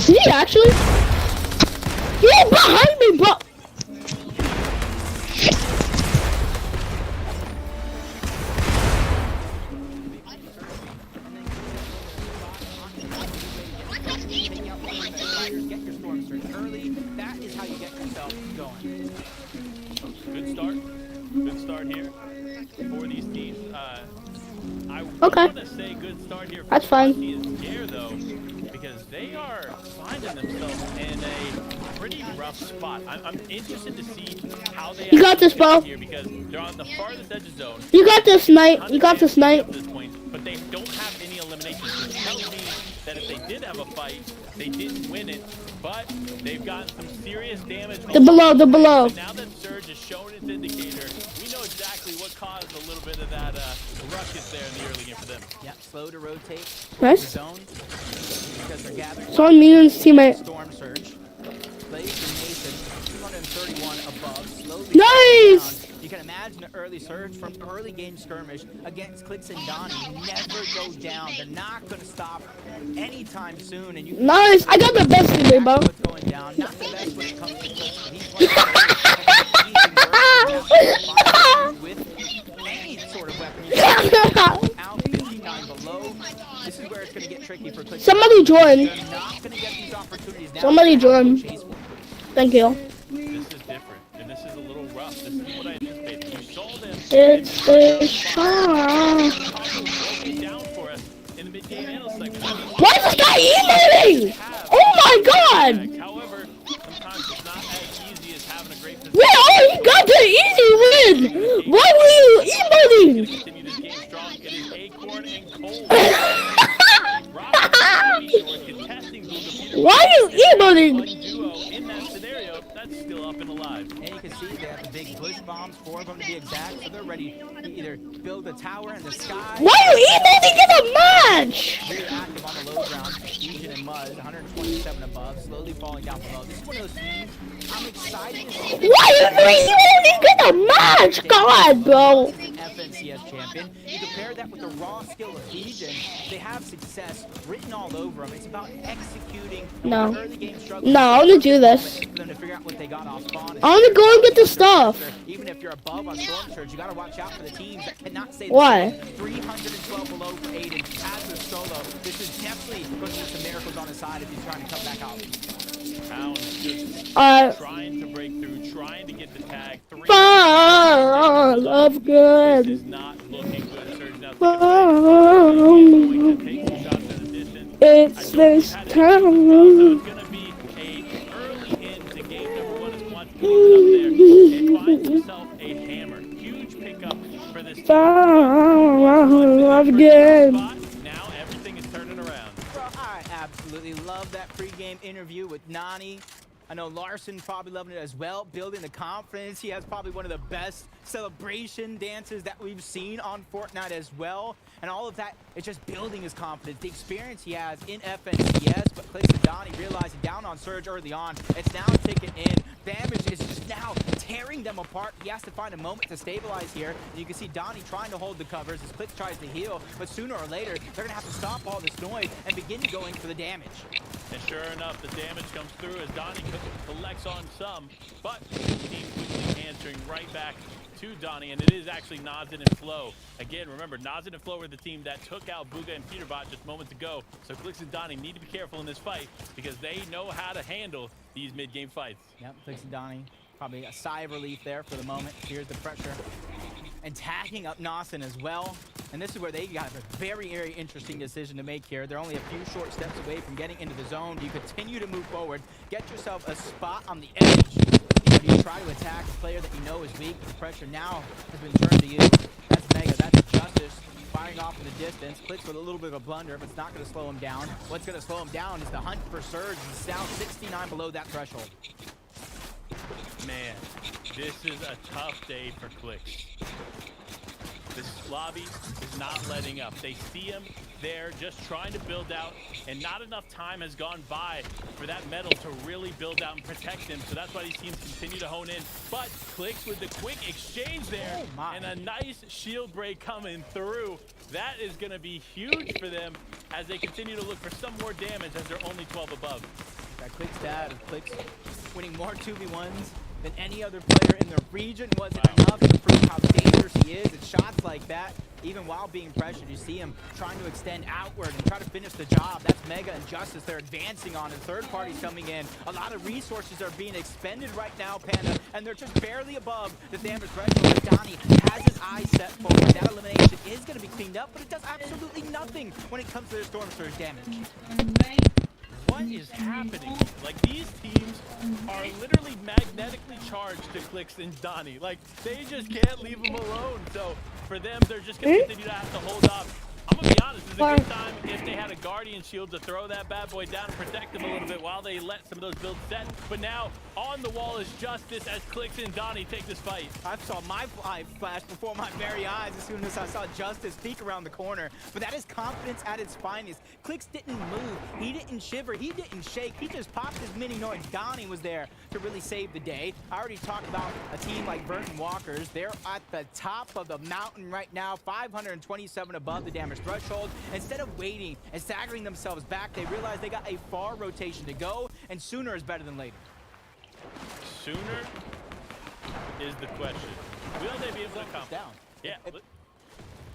Is he actually? He's behind me, bro. Get your storm surge early. That is how you get yourself going. Good start. Good start here for these teams. I Okay. want to say good start here for That's fine. Monty and Scare, though, because they are finding themselves in a pretty rough spot. I'm interested to see how they You got this, bro. here because they're on the farthest edge of zone. You got this, Knight. You got this, Knight. At this point, but they don't have any eliminations, which tells me that if they did have a fight, they didn't win it, but they've gotten some serious damage. The below, the below. And now that Surge has shown its indicator, we know exactly what caused a little bit of that ruckus there in the early game for them. Yeah, slow to rotate. Nice. Zone because they're gathering. So on me and his teammate. Storm surge. Blaze and Mason, 231 above. Slowly. Nice. Down. You can imagine an early surge from early game skirmish against Clicks and Donnie. Never go down. They're not going to stop anytime soon. And you Nice. I got the best teammate, bro. what's going down. Not the best when it comes to Clicks, but he's playing with any sort of weapon. Out 59 below. This is where it's going to get tricky for Clicks. Somebody join. They're not going to get these opportunities now. Somebody join. Thank you. This is different, and this is a little rough. This is what I anticipated. You saw them. It's the shot. Broke down for us in the mid-game analyst segment. Why is this guy emoting? Oh my god. However, sometimes it's not as easy as having a great position. Yeah, oh, he got the easy win. Why were you emoting? Continue this game strong. It is Acorn and Cole. Why are you emoting? Duo in that scenario, that's still up and alive. And you can see they have the big bush bombs, 4 of them to be exact, so they're ready to either build a tower in the sky. Why are you emoting in a match? Very active on the low ground. Fusion and Muzz, 127 above, slowly falling down below. This is one of those teams I'm excited to see. Why are you emoting in a match? God, bro. FNCS champion. You compare that with the raw skill of Fusion, they have success written all over them. It's about executing. No. Early game struggles. No, I want to do this. For them to figure out what they got off spawn. I want to go and get the stuff. Even if you're above on Storm Surge, you got to watch out for the teams that cannot say Why? 312 below for Aiden as a solo. This is definitely going to need some miracles on his side if he's trying to come back out. Pound just trying to break through, trying to get the tag. Fall of This good. is not looking good. Surge now going to take some shots at the distance. It's this So time. it's going to be a early into game number 1 as Quantity goes up there and finds himself a hammer. Huge pickup for this team. Fall of good. Now everything is turning around. Bro, I absolutely love that pregame interview with Nani. I know Larson probably loving it as well, building the confidence. He has probably one of the best celebration dances that we've seen on Fortnite as well. And all of that, it's just building his confidence. The experience he has in FNCS, but Clicks and Donnie realizing down on Surge early on, it's now ticking in. Damage is just now tearing them apart. He has to find a moment to stabilize here. And you can see Donnie trying to hold the covers as Clicks tries to heal, but sooner or later, they're gonna have to stop all this noise and begin going for the damage. And sure enough, the damage comes through as Donnie collects on some, but the team quickly answering right back to Donnie, and it is actually Nazin and Flo. Again, remember, Nazin and Flo were the team that took out Booga and Peterbot just moments ago, so Clicks and Donnie need to be careful in this fight because they know how to handle these mid-game fights. Yep, Clicks and Donnie, probably a sigh of relief there for the moment. Here's the pressure. And tagging up Nasen as well. And this is where they got a very, very interesting decision to make here. They're only a few short steps away from getting into the zone. Do you continue to move forward, get yourself a spot on the edge, or do you try to attack a player that you know is weak? The pressure now has been turned to you. That's Mega, that's Justice, firing off in the distance. Clicks with a little bit of a blunder, but it's not going to slow him down. What's going to slow him down is the hunt for Surge. He's down 69 below that threshold. Man, this is a tough day for Clicks. This lobby is not letting up. They see him there just trying to build out, and not enough time has gone by for that metal to really build out and protect him. So that's why these teams continue to hone in. But Clicks with the quick exchange there, and a nice shield break coming through. That is going to be huge for them as they continue to look for some more damage as they're only 12 above. That quick stat of Clicks winning more 2v1s than any other player in the region wasn't enough to prove how dangerous he is. It's shots like that, even while being pressured, you see him trying to extend outward and try to finish the job. That's Mega and Justice they're advancing on, and third parties coming in. A lot of resources are being expended right now, Panda, and they're just barely above the damage threshold. But Donnie has his eyes set forward. That elimination is going to be cleaned up, but it does absolutely nothing when it comes to their Storm Surge damage. What is happening? Like, these teams are literally magnetically charged to Clicks and Donnie. Like, they just can't leave them alone. So for them, they're just going to continue to have to hold up. I'm going to be honest, it's a good time if they had a Guardian Shield to throw that bad boy down and protect them a little bit while they let some of those builds set. But now, on the wall is Justice as Clicks and Donnie take this fight. I saw my eye flash before my very eyes as soon as I saw Justice peek around the corner. But that is confidence at its finest. Clicks didn't move. He didn't shiver. He didn't shake. He just popped his mini knowing Donnie was there to really save the day. I already talked about a team like Burton Walkers. They're at the top of the mountain right now, 527 above the damage threshold. Instead of waiting and staggering themselves back, they realized they got a far rotation to go, and sooner is better than later. Sooner is the question. Will they be able to accomplish? Down. Yeah,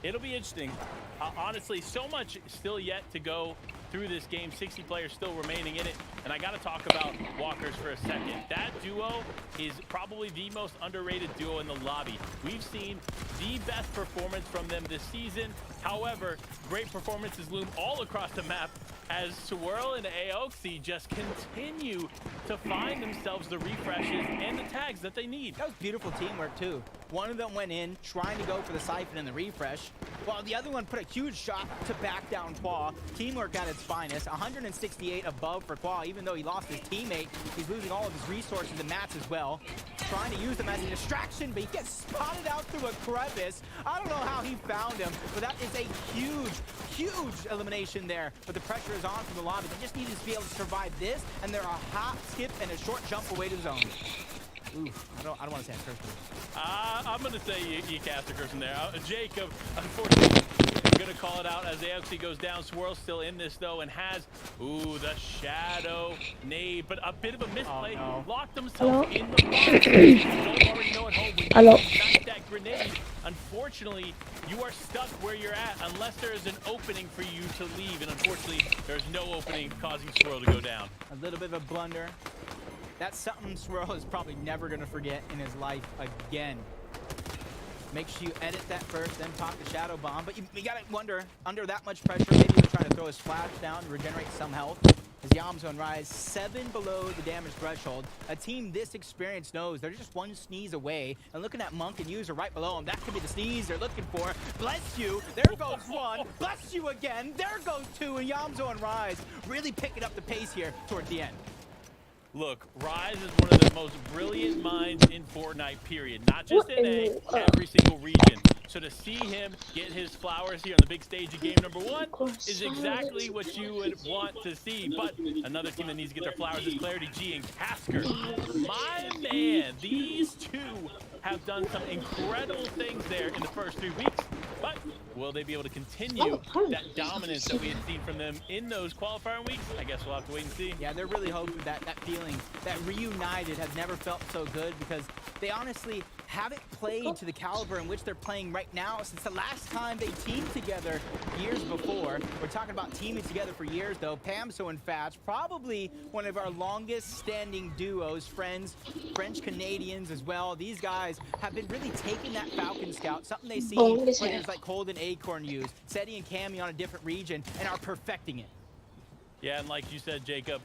it'll be interesting. Honestly, so much still yet to go through this game. 60 players still remaining in it. And I got to talk about Walkers for a second. That duo is probably the most underrated duo in the lobby. We've seen the best performance from them this season. However, great performances loom all across the map as Swirl and Aoxy just continue to find themselves the refreshes and the tags that they need. That was beautiful teamwork too. One of them went in trying to go for the siphon and the refresh, while the other one put a huge shot to back down Qua. Teamwork at its finest. 168 above for Qua, even though he lost his teammate. He's losing all of his resources and mats as well. Trying to use them as a distraction, but he gets spotted out through a crevice. I don't know how he found him, but that is a huge elimination there. But the pressure is on from the lobby. They just need to be able to survive this, and they're a hop, skip, and a short jump away to the zone. Oof, I don't want to say a curse word. I'm going to say you cast a curse in there. Jacob, unfortunately, I'm going to call it out as Aoxy goes down. Swirl's still in this, though, and has, the shadow nade, but a bit of a misplay. Oh, no. Locked himself in the box. You don't already know at home. When you ignite that grenade, unfortunately, you are stuck where you're at unless there is an opening for you to leave, and unfortunately, there's no opening causing Swirl to go down. A little bit of a blunder. That's something Swirl is probably never going to forget in his life again. Make sure you edit that first, then pop the shadow bomb. But you got to wonder, under that much pressure, maybe he was trying to throw his flash down to regenerate some health. As Yam's on rise, 7 below the damage threshold. A team this experienced knows they're just one sneeze away. And looking at Monk and User right below him, that could be the sneeze they're looking for. Bless you. There goes one. Bless you again. There goes two. And Yam's on rise. Really picking up the pace here toward the end. Look, Rise is one of the most brilliant minds in Fortnite, period. Not just in every single region. So to see him get his flowers here on the big stage of game number 1 is exactly what you would want to see. But another team that needs to get their flowers is Clarity G and Tasker. My man, these two have done some incredible things there in the first 3 weeks. But will they be able to continue that dominance that we had seen from them in those qualifying weeks? I guess we'll have to wait and see. Yeah, they're really hoping that feeling, that reunited, has never felt so good, because they honestly haven't played to the caliber in which they're playing right now since the last time they teamed together years before. We're talking about teaming together for years, though. Pamso and Fatch, probably one of our longest standing duos, friends, French-Canadians as well. These guys have been really taking that Falcon Scout, something they see players like Cold and Acorn use, Seti and Cammy on a different region, and are perfecting it. Yeah, and like you said, Jacob,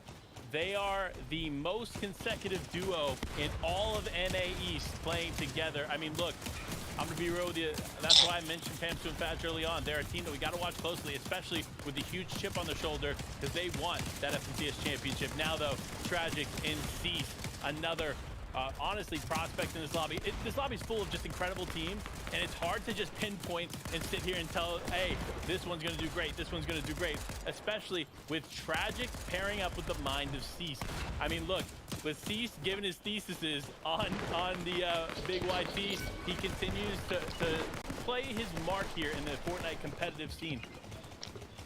they are the most consecutive duo in all of NA East playing together. I mean, look, I'm going to be real with you. That's why I mentioned Pamsu and Fatch early on. They're a team that we got to watch closely, especially with the huge chip on their shoulder, because they want that FNCS championship. Now, though, Tragic and Cease, another honestly, prospect in this lobby. This lobby's full of just incredible teams, and it's hard to just pinpoint and sit here and tell, hey, this one's going to do great, this one's going to do great, especially with Tragic pairing up with the mind of Cease. I mean, look, with Cease giving his theses on the Big YT, he continues to play his mark here in the Fortnite competitive scene.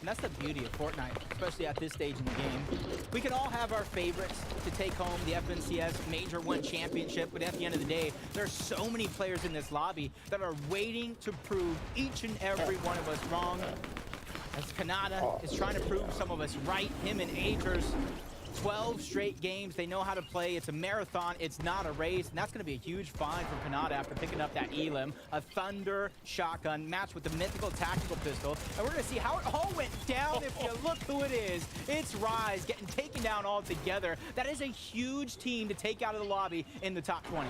And that's the beauty of Fortnite, especially at this stage in the game. We can all have our favorites to take home the FNCS Major 1 Championship, but at the end of the day, there are so many players in this lobby that are waiting to prove each and every one of us wrong. As Kanata is trying to prove some of us right, him and Agers. 12 straight games. They know how to play. It's a marathon. It's not a race. And that's going to be a huge find for Kanata after picking up that Elim. A Thunder shotgun matched with the mythical tactical pistol. And we're going to see how it all went down if you look who it is. It's Rise getting taken down all together. That is a huge team to take out of the lobby in the top 20.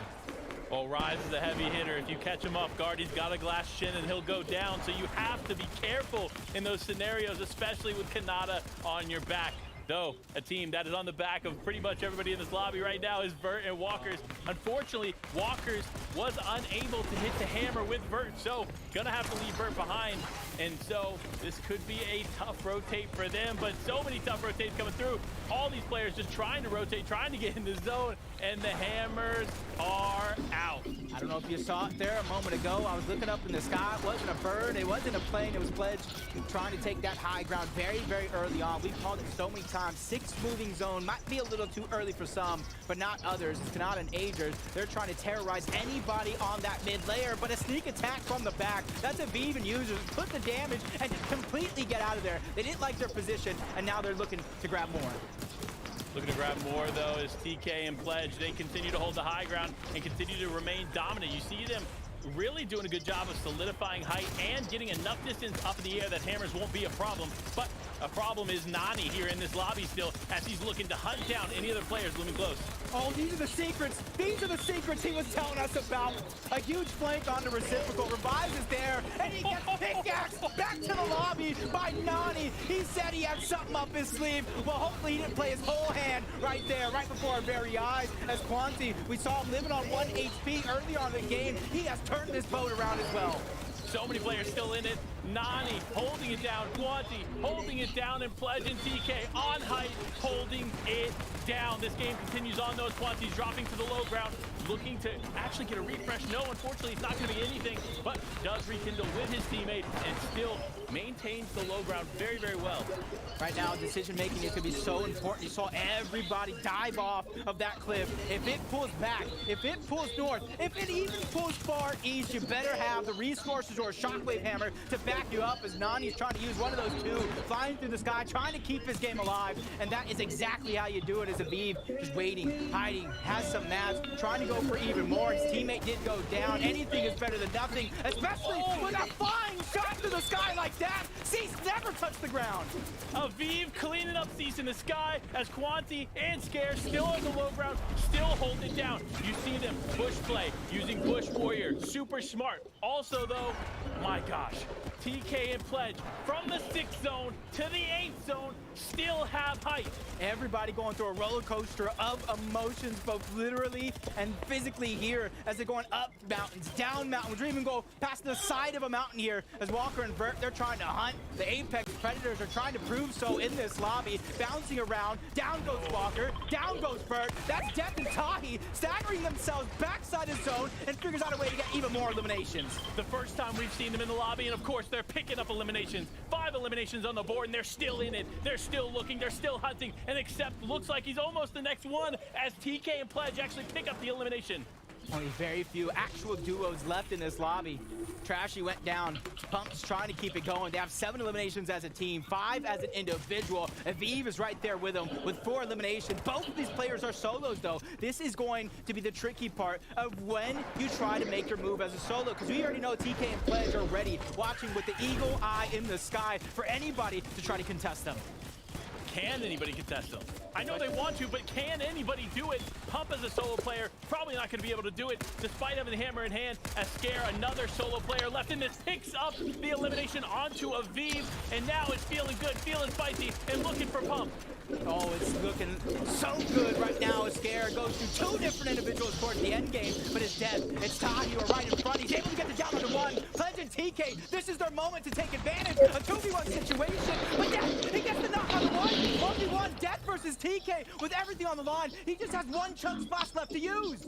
Well, Rise is a heavy hitter. If you catch him off guard, he's got a glass shin and he'll go down. So you have to be careful in those scenarios, especially with Kanata on your back. Though, a team that is on the back of pretty much everybody in this lobby right now is Vert and Walkers. Unfortunately, Walkers was unable to hit the hammer with Vert, so gonna have to leave Vert behind. And so this could be a tough rotate for them, but so many tough rotates coming through. All these players just trying to rotate, trying to get in the zone, and the hammers are out. I don't know if you saw it there a moment ago. I was looking up in the sky. It wasn't a bird. It wasn't a plane. It was Pledge trying to take that high ground very, very early on. We've called it so many times. 6 moving zone might be a little too early for some, but not others. It's Kanata and Agers. They're trying to terrorize anybody on that mid layer, but a sneak attack from the back. That's a Vive and users. Put the damage and just completely get out of there. They didn't like their position, and now they're looking to grab more. Looking to grab more, though, is TK and Pledge. They continue to hold the high ground and continue to remain dominant. You see them really doing a good job of solidifying height and getting enough distance up in the air that hammers won't be a problem. But a problem is Nani here in this lobby still, as he's looking to hunt down any other players looming close. Oh, these are the secrets. These are the secrets he was telling us about. A huge flank on the reciprocal. Revive is there, and he gets pickaxed back to the lobby by Nani. He said he had something up his sleeve. Well, hopefully he didn't play his whole hand right there, right before our very eyes. As Quanti, we saw him living on 1 HP early on in the game. He has turned this boat around as well. So many players still in it. Nani holding it down, Quanti holding it down, and Pledge and TK on height holding it down. This game continues on though. Quanti's dropping to the low ground, looking to actually get a refresh. No, unfortunately, it's not going to be anything, but does rekindle with his teammate and still maintains the low ground very, very well. Right now, decision making is going to be so important. You saw everybody dive off of that cliff. If it pulls back, if it pulls north, if it even pulls far east, you better have the resources or a shockwave hammer to back you up, as Nani's trying to use one of those two, flying through the sky, trying to keep his game alive. And that is exactly how you do it as Aviv, just waiting, hiding, has some mats, trying to go for even more. His teammate did go down. Anything is better than nothing, especially with a flying shot through the sky like that. Cease never touched the ground. Aviv cleaning up Cease in the sky as Quanti and Scare still on the low ground, still holding it down. You see them push play, using Bush Warrior, super smart. Also though, my gosh, TK and Pledge from the 6th zone to the 8th zone still have height. Everybody going through a roller coaster of emotions, both literally and physically here, as they're going up mountains, down mountains. We're even go past the side of a mountain here as Walker and Vert, they're trying to hunt. The Apex Predators are trying to prove so in this lobby, bouncing around. Down goes Walker, down goes Vert. That's Death and Tahi staggering themselves backside the zone and figures out a way to get even more eliminations. The first time we've seen them in the lobby, and of course they're picking up eliminations. 5 eliminations on the board, and they're still in it. They're still looking, they're still hunting, and Accept looks like he's almost the next one as TK and Pledge actually pick up the elimination. Only very few actual duos left in this lobby. Trashy went down. Pump's trying to keep it going. They have 7 eliminations as a team, 5 as an individual. Aviv is right there with them with 4 eliminations. Both of these players are solos, though. This is going to be the tricky part of when you try to make your move as a solo, because we already know TK and Pledge are ready, watching with the eagle eye in the sky for anybody to try to contest them. Can anybody contest them? I know they want to, but can anybody do it? Pump as a solo player, probably not going to be able to do it, despite having the hammer in hand. As Scare, another solo player left in this, picks up the elimination onto Aviv, and now it's feeling good, feeling spicy, and looking for Pump. Oh, it's looking so good right now as Scare goes through 2 different individuals towards the end game, but it's dead. It's Tahi who are right in front. He's able to get the down under 1. Pledge and TK, this is their moment to take advantage. A 2v1 situation, but Death, he gets the knock on the 1. 1v1, Death versus TK with everything on the line. He just has 1 chunk splash left to use.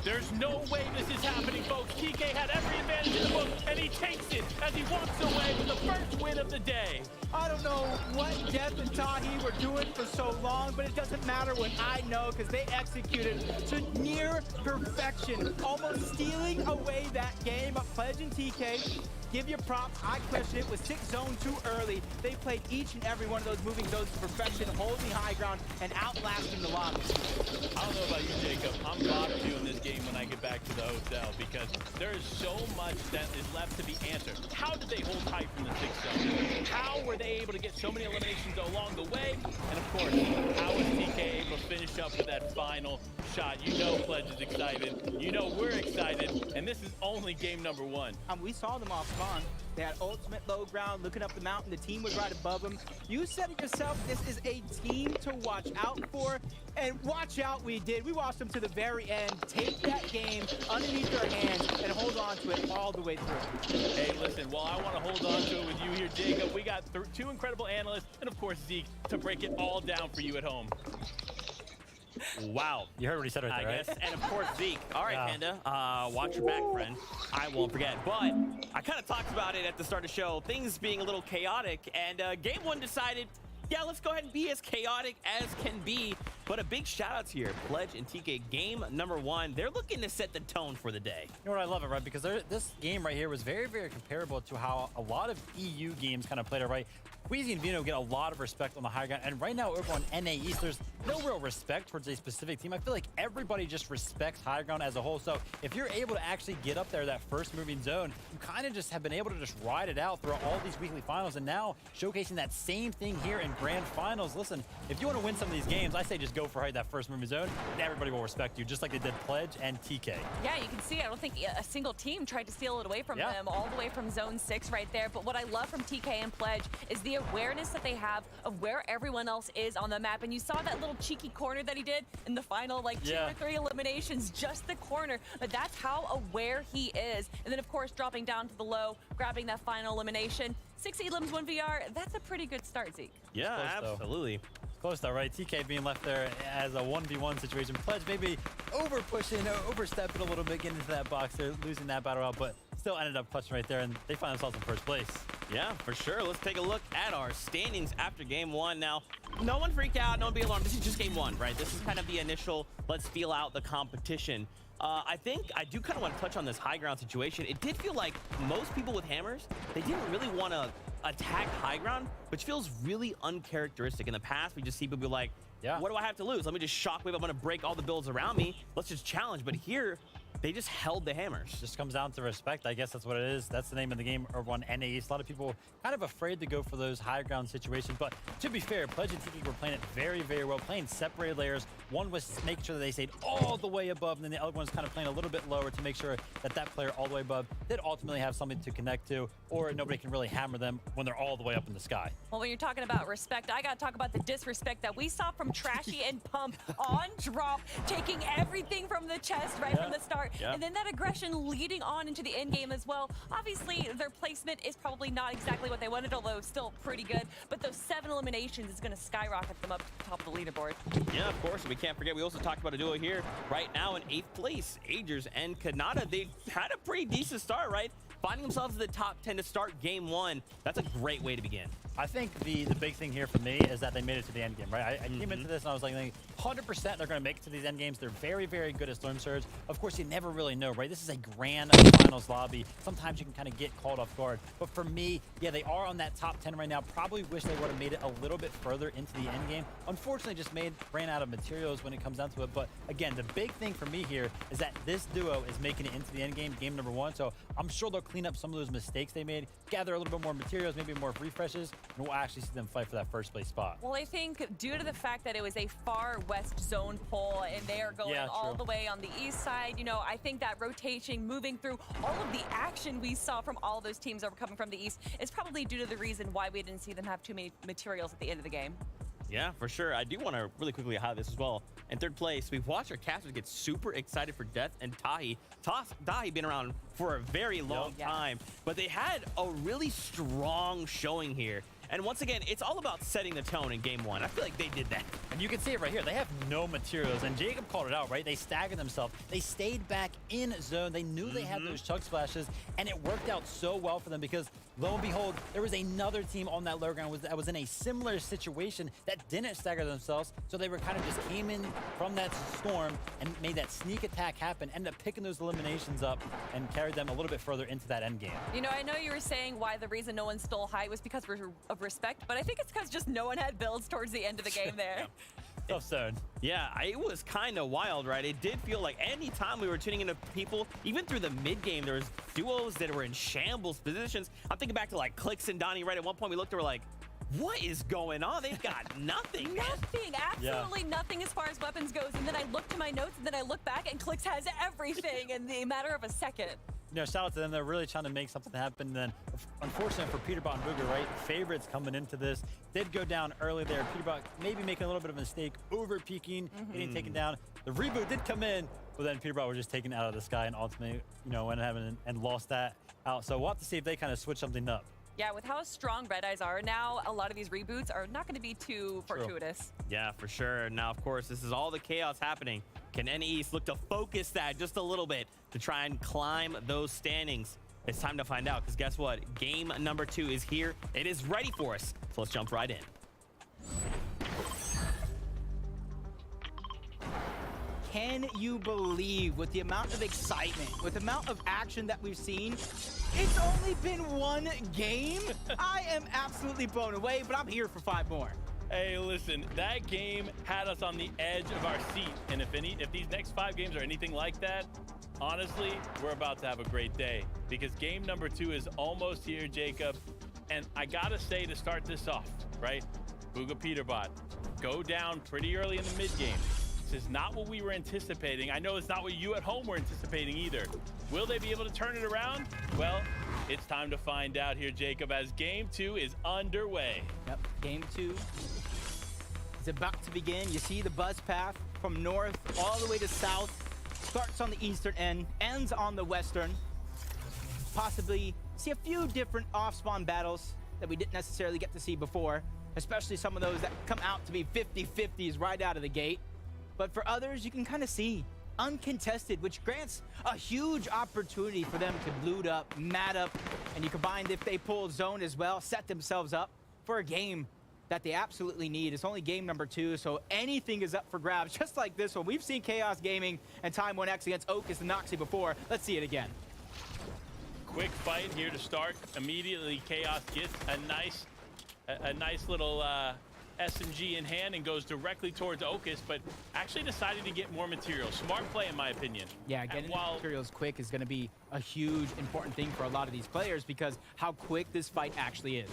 There's no way this is happening, folks. TK had every advantage in the book, and he takes it as he walks away with the first win of the day. I don't know what Death and Tahi were doing for so long, but it doesn't matter what I know because they executed to near perfection, almost stealing away that game. But Pledge and TK, give you props. I question it. Was 6 zone too early. They played each and every one of those moving zones to perfection, holding high ground and outlasting the lobby. I don't know about you, Jacob. I'm bobbing you in this game when I get back to the hotel because there is so much that is left to be answered. How did they hold tight from the 6th zone? How were they able to get so many eliminations along the way? And of course, how was TK able to finish up with that final shot? You know Pledge is excited. You know we're excited. And this is only game number 1. We saw them off spawn. They had ultimate low ground, looking up the mountain. The team was right above them. You said it yourself, this is a team to watch out for. And watch out we did. We watched them to the very end. Take that game underneath their hands and hold on to it all the way through. Hey, listen, while I want to hold on to it with you here, Jacob, we got 2 incredible analysts and, of course, Zeke to break it all down for you at home. Wow. You heard what he said right there, I right? guess. And of course, Zeke. All right, Yeah. Panda. Watch your back, friend. I won't forget. But I kind of talked about it at the start of the show, things being a little chaotic. And game 1 decided, yeah, let's go ahead and be as chaotic as can be. But a big shout out here, Pledge and TK, game number 1. They're looking to set the tone for the day. You know what, I love it, right? Because this game right here was very, very comparable to how a lot of EU games kind of played it, right? Queasy and Vino get a lot of respect on the high ground, and right now over on NA East, there's no real respect towards a specific team. I feel like everybody just respects high ground as a whole. So if you're able to actually get up there, that first moving zone, you kind of just have been able to just ride it out through all these weekly finals, and now showcasing that same thing here in grand finals. Listen, if you want to win some of these games, I say just go for that first moving zone, and everybody will respect you, just like they did Pledge and TK. Yeah, you can see, I don't think a single team tried to steal it away from them, all the way from zone 6 right there. But what I love from TK and Pledge is the awareness that they have of where everyone else is on the map. And you saw that little cheeky corner that he did in the final, like 2 or 3 eliminations, just the corner. But that's how aware he is. And then, of course, dropping down to the low, grabbing that final elimination. 6 elims, 1 VR, that's a pretty good start, Zeke. Yeah, Close, absolutely. Close though, right? TK being left there as a 1v1 situation. Pledge maybe over pushing, overstepping a little bit, getting into that box there, losing that battle out, but still ended up clutching right there, and they find themselves in first place. Yeah, for sure. Let's take a look at our standings after game 1. Now, no one freak out, no one be alarmed. This is just game 1, right? This is kind of the initial, let's feel out the competition. I think I do kind of want to touch on this high ground situation. It did feel like most people with hammers, they didn't really want to attack high ground, which feels really uncharacteristic. In the past, we just see people be like, what do I have to lose? Let me just shockwave. I'm going to break all the builds around me. Let's just challenge. But here, they just held the hammers. Just comes down to respect. I guess that's what it is. That's the name of the game over on NA East. A lot of people kind of afraid to go for those high ground situations. But to be fair, Pledge and TK were playing it very, very well, playing separated layers. One was making sure that they stayed all the way above, and then the other one's kind of playing a little bit lower to make sure that that player all the way above did ultimately have something to connect to, or nobody can really hammer them when they're all the way up in the sky. Well, when you're talking about respect, I got to talk about the disrespect that we saw from Trashy and Pump on drop, taking everything from the chest right from the start. And then that aggression leading on into the end game as well. Obviously, their placement is probably not exactly what they wanted, although still pretty good. But those 7 eliminations is going to skyrocket them up to the top of the leaderboard. Yeah, of course. We can't forget, we also talked about a duo here right now in 8th place. Agers and Kanata, they had a pretty decent start, right? Finding themselves in the top 10 to start game 1. That's a great way to begin. I think the big thing here for me is that they made it to the end game, right? I came into this and I was like, 100% they're going to make it to these end games. They're very, very good at Storm Surge. Of course, you never really know, right? This is a grand finals lobby. Sometimes you can kind of get called off guard. But for me, yeah, they are on that top 10 right now. Probably wish they would have made it a little bit further into the end game. Unfortunately, just ran out of materials when it comes down to it. But again, the big thing for me here is that this duo is making it into the end game, game number 1. So I'm sure they'll clean up some of those mistakes they made, gather a little bit more materials, maybe more refreshes, and we'll actually see them fight for that first place spot. Well, I think due to the fact that it was a far west zone pull and they are going all the way on the east side, you know, I think that rotation, moving through all of the action we saw from all those teams that were coming from the east is probably due to the reason why we didn't see them have too many materials at the end of the game. Yeah, for sure. I do want to really quickly highlight this as well. In 3rd place, we've watched our casters get super excited for Death and Tahi. Tahi been around for a very long time, but they had a really strong showing here. And once again, it's all about setting the tone in game 1. I feel like they did that. And you can see it right here. They have no materials. And Jacob called it out, right? They staggered themselves. They stayed back in zone. They knew they had those chug splashes. And it worked out so well for them because, lo and behold, there was another team on that low ground that was in a similar situation that didn't stagger themselves. So they were kind of just came in from that storm and made that sneak attack happen, ended up picking those eliminations up and carried them a little bit further into that end game. You know, I know you were saying why the reason no one stole height was because of respect, but I think it's because just no one had builds towards the end of the game there. Tough zone. Yeah, it was kind of wild, right? It did feel like any time we were tuning into people, even through the mid game, there was duos that were in shambles positions. I'm thinking back to like Clicks and Donnie, right? At one point we looked and we're like, what is going on? They've got nothing. Nothing, absolutely nothing as far as weapons goes. And then I look to my notes and then I look back and Clicks has everything in the matter of a second. You know, shout out to them. They're really trying to make something happen. And then, unfortunate for Peterbot and Booger, right? Favorites coming into this did go down early there. Peterbot maybe making a little bit of a mistake, over peaking, getting taken down. The reboot did come in, but then Peterbot were just taken out of the sky and ultimately, you know, went ahead and lost that out. So we'll have to see if they kind of switch something up. Yeah, with how strong Red Eyes are now, a lot of these reboots are not going to be too fortuitous. Yeah, for sure. Now, of course, this is all the chaos happening. Can NEast look to focus that just a little bit to try and climb those standings? It's time to find out, because guess what? Game number 2 is here. It is ready for us. So let's jump right in. Can you believe, with the amount of excitement, with the amount of action that we've seen, it's only been one game? I am absolutely blown away, but I'm here for 5 more. Hey, listen, that game had us on the edge of our seat. And if these next 5 games are anything like that, honestly, we're about to have a great day. Because game number 2 is almost here, Jacob. And I gotta say, to start this off, right? Booga Peterbot go down pretty early in the mid game. This is not what we were anticipating. I know it's not what you at home were anticipating either. Will they be able to turn it around? Well, it's time to find out here, Jacob, as game 2 is underway. Yep, game 2 is about to begin. You see the bus path from north all the way to south. Starts on the eastern end, ends on the western. Possibly see a few different off-spawn battles that we didn't necessarily get to see before, especially some of those that come out to be 50-50s right out of the gate. But for others, you can kind of see uncontested, which grants a huge opportunity for them to loot up, mat up, and you combine if they pull zone as well, set themselves up for a game that they absolutely need. It's only game number 2, so anything is up for grabs, just like this one. We've seen Chaos Gaming and Time 1X against Ocus and Noxie before. Let's see it again. Quick fight here to start. Immediately, Chaos gets a nice little SMG in hand and goes directly towards Ocus, but actually decided to get more material. Smart play, in my opinion. Yeah, getting materials quick is going to be a huge, important thing for a lot of these players because how quick this fight actually is.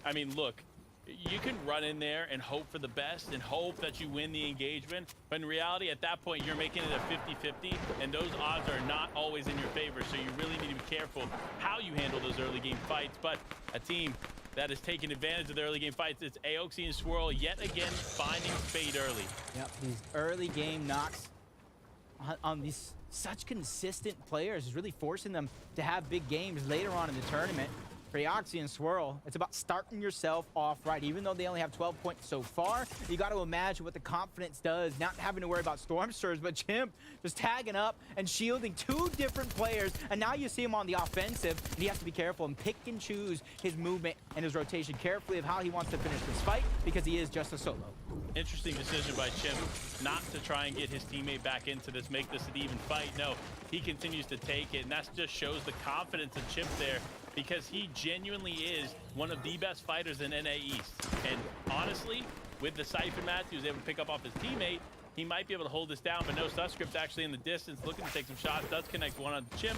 I mean, look, you can run in there and hope for the best and hope that you win the engagement, but in reality, at that point, you're making it a 50-50, and those odds are not always in your favor, so you really need to be careful how you handle those early game fights. But a team that is taking advantage of the early game fights, it's Aoxy and Swirl yet again finding Spade early. Yep, these early game knocks on these such consistent players is really forcing them to have big games later on in the tournament. For Aoxy and Swirl, it's about starting yourself off right. Even though they only have 12 points so far, you got to imagine what the confidence does, not having to worry about Storm Surge, but Chimp just tagging up and shielding 2 different players. And now you see him on the offensive, and he has to be careful and pick and choose his movement and his rotation carefully of how he wants to finish this fight, because he is just a solo. Interesting decision by Chimp not to try and get his teammate back into this, make this an even fight. No, he continues to take it, and that just shows the confidence of Chimp there, because he genuinely is one of the best fighters in NA East. And honestly, with the Siphon match, he was able to pick up off his teammate. He might be able to hold this down, but no, Suscript's actually in the distance, looking to take some shots, does connect one on Chimp,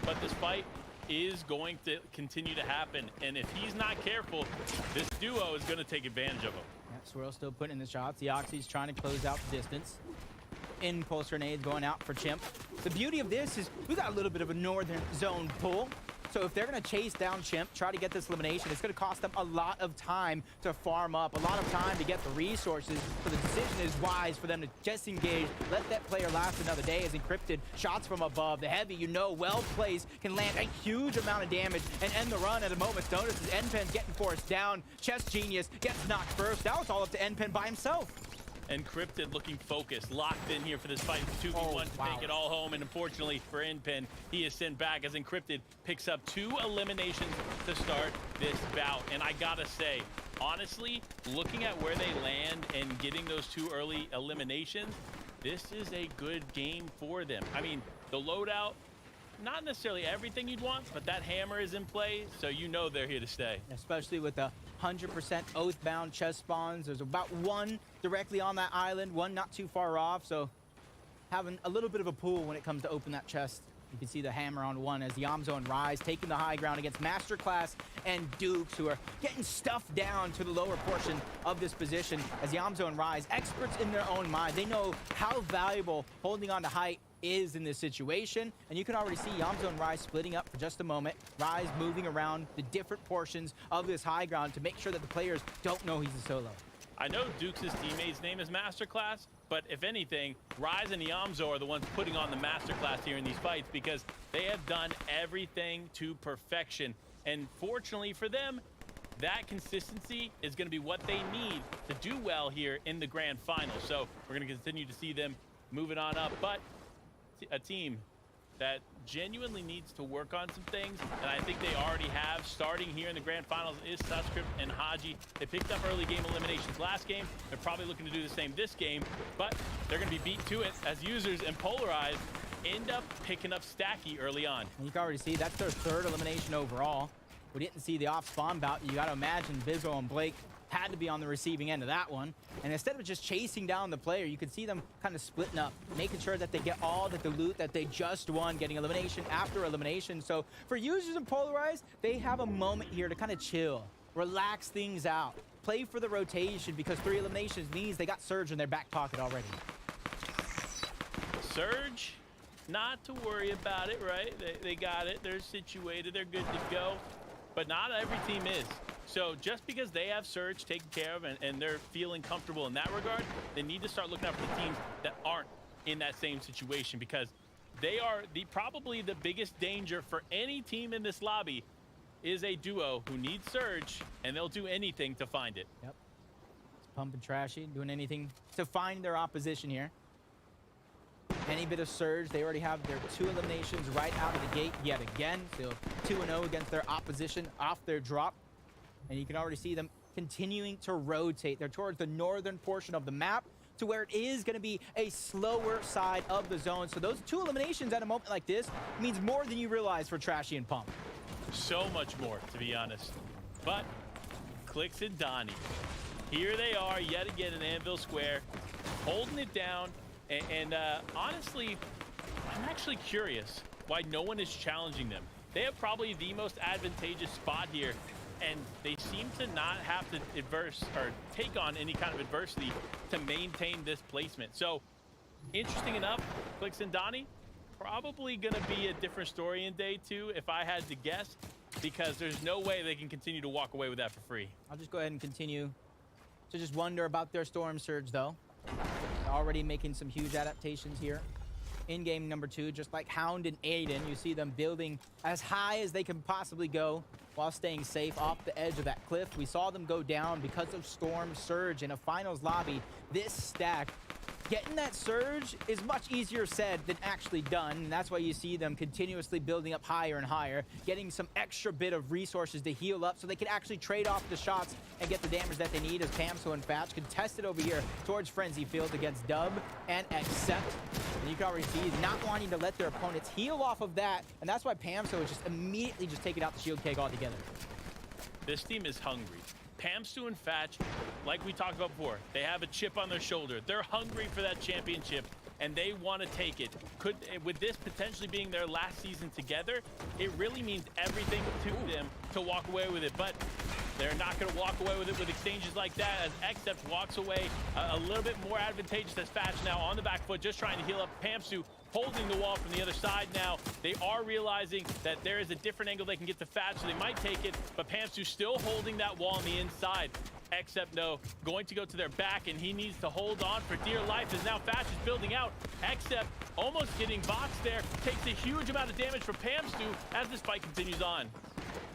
but this fight is going to continue to happen. And if he's not careful, this duo is going to take advantage of him. Yeah, Swirl still putting in the shots. The Oxy's trying to close out the distance. Impulse grenades going out for Chimp. The beauty of this is we got a little bit of a northern zone pull. So if they're going to chase down Chimp, try to get this elimination, it's going to cost them a lot of time to farm up, a lot of time to get the resources. So the decision is wise for them to just engage, let that player last another day as encrypted shots from above. The heavy, you know, well placed, can land a huge amount of damage and end the run at a moment's notice as NPen's getting forced down. Chess Genius gets knocked first. That was all up to NPen by himself. Encrypted looking focused, locked in here for this fight. 2v1 to take it all home, and unfortunately for Inpin, he is sent back as Encrypted picks up 2 eliminations to start this bout. And I gotta say, honestly, looking at where they land and getting those 2 early eliminations, this is a good game for them. I mean, the loadout, not necessarily everything you'd want, but that hammer is in play, so you know they're here to stay. Especially with the 100% oath-bound chest spawns. There's about 1 directly on that island, 1 not too far off, so having a little bit of a pool when it comes to open that chest. You can see the hammer on 1 as Yamzo and Rise taking the high ground against Masterclass and Dukes, who are getting stuffed down to the lower portion of this position. As Yamzo and Rise, experts in their own mind, they know how valuable holding on to height is in this situation, and you can already see Yamzo and Rise splitting up for just a moment. Rise moving around the different portions of this high ground to make sure that the players don't know he's a solo. I know Dukes' teammate's name is Masterclass, but if anything, Rise and Yamzo are the ones putting on the Masterclass here in these fights because they have done everything to perfection. And fortunately for them, that consistency is going to be what they need to do well here in the grand final. So we're going to continue to see them moving on up, but a team that genuinely needs to work on some things, and I think they already have, starting here in the grand finals, is Suscript and Haji. They picked up early game eliminations last game. They're probably looking to do the same this game, but they're going to be beat to it as Users and Polarized end up picking up Stacky early on. And you can already see that's their 3rd elimination overall. We didn't see the off-spawn bout. You got to imagine Bizzo and Blake had to be on the receiving end of that one. And instead of just chasing down the player, you could see them kind of splitting up, making sure that they get all the loot that they just won, getting elimination after elimination. So for Users and Polarized, they have a moment here to kind of chill, relax things out, play for the rotation, because 3 eliminations means they got Surge in their back pocket already. Surge, not to worry about it, right? They got it. They're situated. They're good to go. But not every team is. So just because they have Surge taken care of and they're feeling comfortable in that regard, they need to start looking out for the teams that aren't in that same situation, because they are probably the biggest danger for any team in this lobby is a duo who needs Surge, and they'll do anything to find it. Yep. It's Pump and Trashy doing anything to find their opposition here. Any bit of Surge, they already have their 2 eliminations right out of the gate yet again. Still 2-0 against their opposition off their drop. And you can already see them continuing to rotate. They're towards the northern portion of the map to where it is going to be a slower side of the zone. So those 2 eliminations at a moment like this means more than you realize for Trashy and Pump. So much more, to be honest. But Clicks and Donnie, here they are yet again in Anvil Square, holding it down. And honestly, I'm actually curious why no one is challenging them. They have probably the most advantageous spot here, and they seem to not have to take on any kind of adversity to maintain this placement. So, interesting enough, Clicks and Donnie, probably going to be a different story in day 2 if I had to guess, because there's no way they can continue to walk away with that for free. I'll just go ahead and continue to just wonder about their Storm Surge, though. They're already making some huge adaptations here in game number 2, just like Hound and Aiden. You see them building as high as they can possibly go while staying safe off the edge of that cliff. We saw them go down because of Storm Surge in a finals lobby. This stack, getting that Surge is much easier said than actually done, and that's why you see them continuously building up higher and higher, getting some extra bit of resources to heal up so they can actually trade off the shots and get the damage that they need, as Pamso and Fatch contested over here towards Frenzy Field against Dub and Accept. And you can already see he's not wanting to let their opponents heal off of that, and that's why Pamso is just immediately just taking out the shield cake altogether. This team is hungry. Pamstu and Fatch, like we talked about before, they have a chip on their shoulder. They're hungry for that championship, and they want to take it. With this potentially being their last season together, it really means everything to them to walk away with it. But they're not going to walk away with it with exchanges like that, as Accept walks away a little bit more advantageous as Fatch now on the back foot, just trying to heal up. Pamstu holding the wall from the other side now. They are realizing that there is a different angle they can get to Fatch, so they might take it, but Pamstu still holding that wall on the inside. Accept, no, going to go to their back, and he needs to hold on for dear life as now Fatch is building out. Accept almost getting boxed there, takes a huge amount of damage from Pamstu as this fight continues on.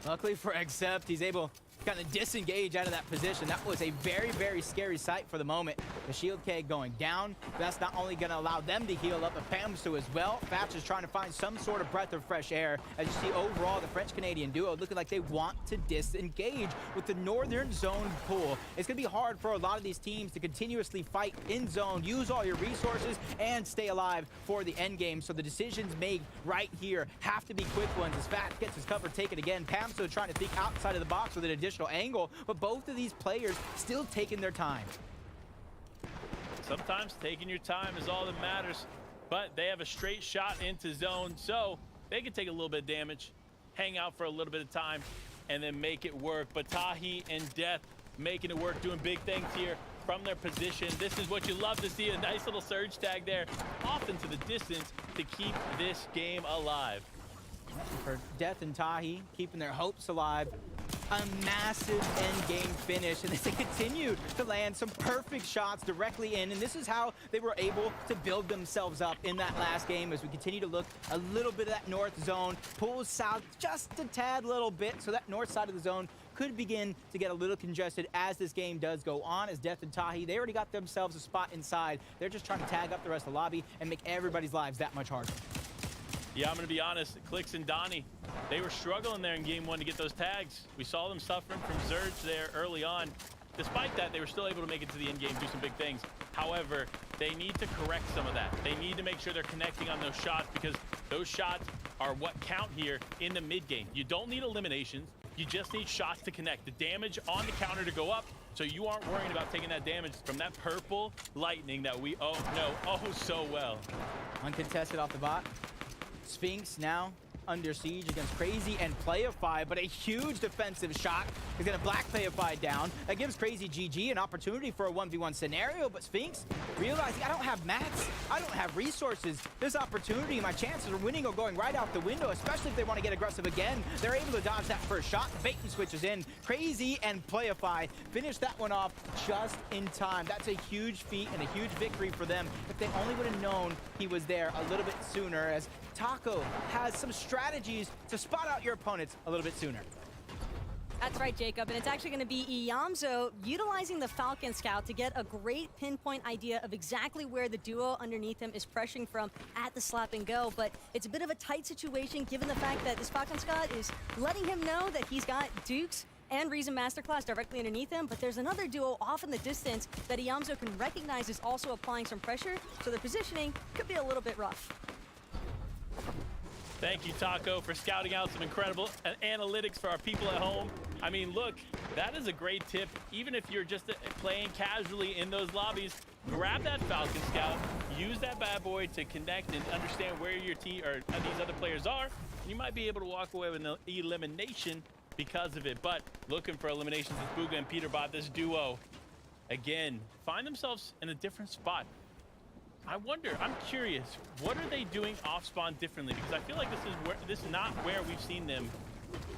Luckily for Accept, he's able kind of disengage out of that position. That was a very, very scary sight for the moment. The shield keg going down. That's not only going to allow them to heal up, but Pamsu as well. Fats is trying to find some sort of breath of fresh air. As you see overall, the French-Canadian duo looking like they want to disengage with the northern zone pool. It's going to be hard for a lot of these teams to continuously fight in zone, use all your resources, and stay alive for the end game. So the decisions made right here have to be quick ones. As Fats gets his cover taken again, Pamsu trying to think outside of the box with an additional angle, but both of these players still taking their time. Sometimes taking your time is all that matters, but they have a straight shot into zone, so they can take a little bit of damage, hang out for a little bit of time, and then make it work. But Tahi and Death making it work, doing big things here from their position. This is what you love to see, a nice little surge tag there, off into the distance to keep this game alive. For Death and Tahi, keeping their hopes alive. A massive end game finish, and they continue to land some perfect shots directly in, and this is how they were able to build themselves up in that last game. As we continue to look a little bit of that north zone, pulls south just a tad little bit, so that north side of the zone could begin to get a little congested as this game does go on. As Death and Tahi, they already got themselves a spot inside. They're just trying to tag up the rest of the lobby and make everybody's lives that much harder. Yeah, I'm going to be honest, Clix and Donnie, they were struggling there in game one to get those tags. We saw them suffering from Zerge there early on. Despite that, they were still able to make it to the end game, do some big things. However, they need to correct some of that. They need to make sure they're connecting on those shots, because those shots are what count here in the mid game. You don't need eliminations. You just need shots to connect. The damage on the counter to go up, so you aren't worrying about taking that damage from that purple lightning that we know oh so well. Uncontested off the bot. Sphinx now under siege against Crazy and Playify, but a huge defensive shot is going to black Playify down. That gives Crazy GG an opportunity for a 1v1 scenario, but Sphinx realizing I don't have mats, I don't have resources. This opportunity, my chances of winning are going right out the window, especially if they want to get aggressive again. They're able to dodge that first shot. The bait and switch is in. Crazy and Playify finish that one off just in time. That's a huge feat and a huge victory for them. If they only would have known he was there a little bit sooner, as Taco has some strategies to spot out your opponents a little bit sooner. That's right, Jacob, and it's actually going to be Iyamzo utilizing the Falcon Scout to get a great pinpoint idea of exactly where the duo underneath him is pressuring from at the slap and go. But it's a bit of a tight situation given the fact that this Falcon Scout is letting him know that he's got Dukes and Reason Masterclass directly underneath him, but there's another duo off in the distance that Iyamzo can recognize is also applying some pressure, so their positioning could be a little bit rough. Thank you, Taco, for scouting out some incredible analytics for our people at home. I mean, look, that is a great tip. Even if you're just playing casually in those lobbies, grab that Falcon Scout, use that bad boy to connect and understand where your team or these other players are. You might be able to walk away with an elimination because of it. But looking for eliminations with Booga and Peterbot, this duo, again, find themselves in a different spot. I wonder, I'm curious, what are they doing off spawn differently? Because I feel like this is not where we've seen them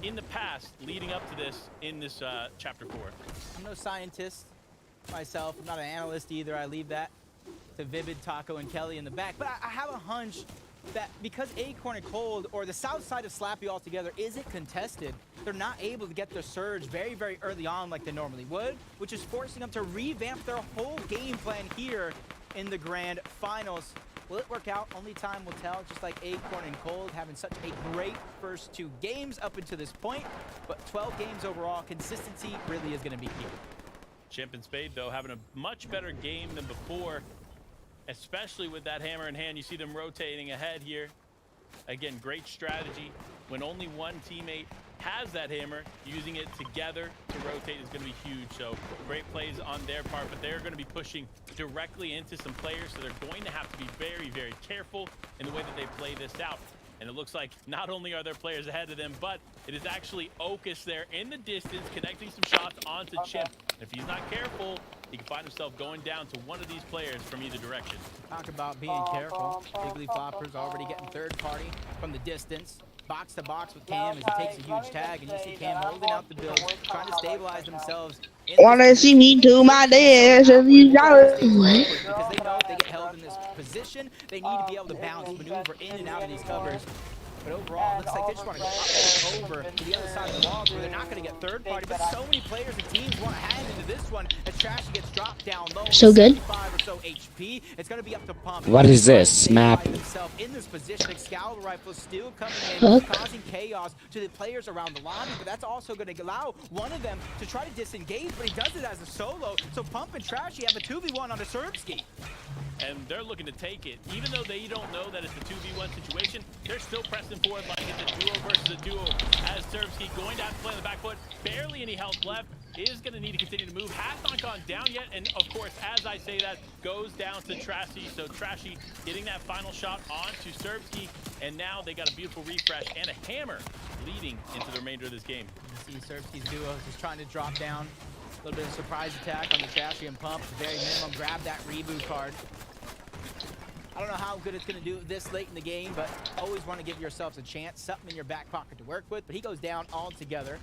in the past leading up to this in this chapter 4. I'm no scientist myself. I'm not an analyst either. I leave that to Vivid, Taco, and Kelly in the back. But I have a hunch that because Acorn and Cold, or the south side of Slappy altogether, isn't contested, they're not able to get their surge very, very early on like they normally would, which is forcing them to revamp their whole game plan here in the grand finals. Will it work out? Only time will tell, just like Acorn and Cold having such a great first 2 games up until this point. But 12 games overall, consistency really is going to be key. Chimp and Spade, though, having a much better game than before, especially with that hammer in hand. You see them rotating ahead here. Again, great strategy. When only one teammate has that hammer, using it together to rotate is going to be huge. So great plays on their part, but they're going to be pushing directly into some players, so they're going to have to be very, very careful in the way that they play this out. And it looks like not only are there players ahead of them, but it is actually Okus there in the distance, connecting some shots onto Chimp. If he's not careful, he can find himself going down to one of these players from either direction. Talk about being careful. Wiggly Flopper's already getting third party from the distance. Box to box with Cam as he takes a huge tag, and you see Cam holding out the build, trying to stabilize themselves. Wanna see me do my dance? Because they know if they get held in this position, they need to be able to bounce, maneuver in and out of these covers. But overall, it looks like they just want to go up and over to the other side of the wall where they're not going to get third party. But so many players and teams want to hand into this one as Trashy gets dropped down low. So good. 75 or so HP. It's going to be up to Pump. What is this map? In this position, Excalibur rifle still coming in, Fuck. causing chaos to the players around the lobby. But that's also going to allow one of them to try to disengage, but he does it as a solo. So Pump and Trashy have a 2v1 on a Serbski. And they're looking to take it. Even though they don't know that it's a 2v1 situation, they're still pressing forward like it's a duo versus a duo. As Serbski going to have to play on the back foot, barely any health left, is going to need to continue to move. Has not gone down yet, and of course, as I say that, goes down to Trashy. So Trashy getting that final shot onto Serbski, and now they got a beautiful refresh and a hammer leading into the remainder of this game. You see Serbski's duo just trying to drop down. A little bit of surprise attack on the Trashy and Pump. At the very minimum, grab that reboot card. I don't know how good it's going to do this late in the game, but always want to give yourselves a chance, something in your back pocket to work with. But he goes down altogether.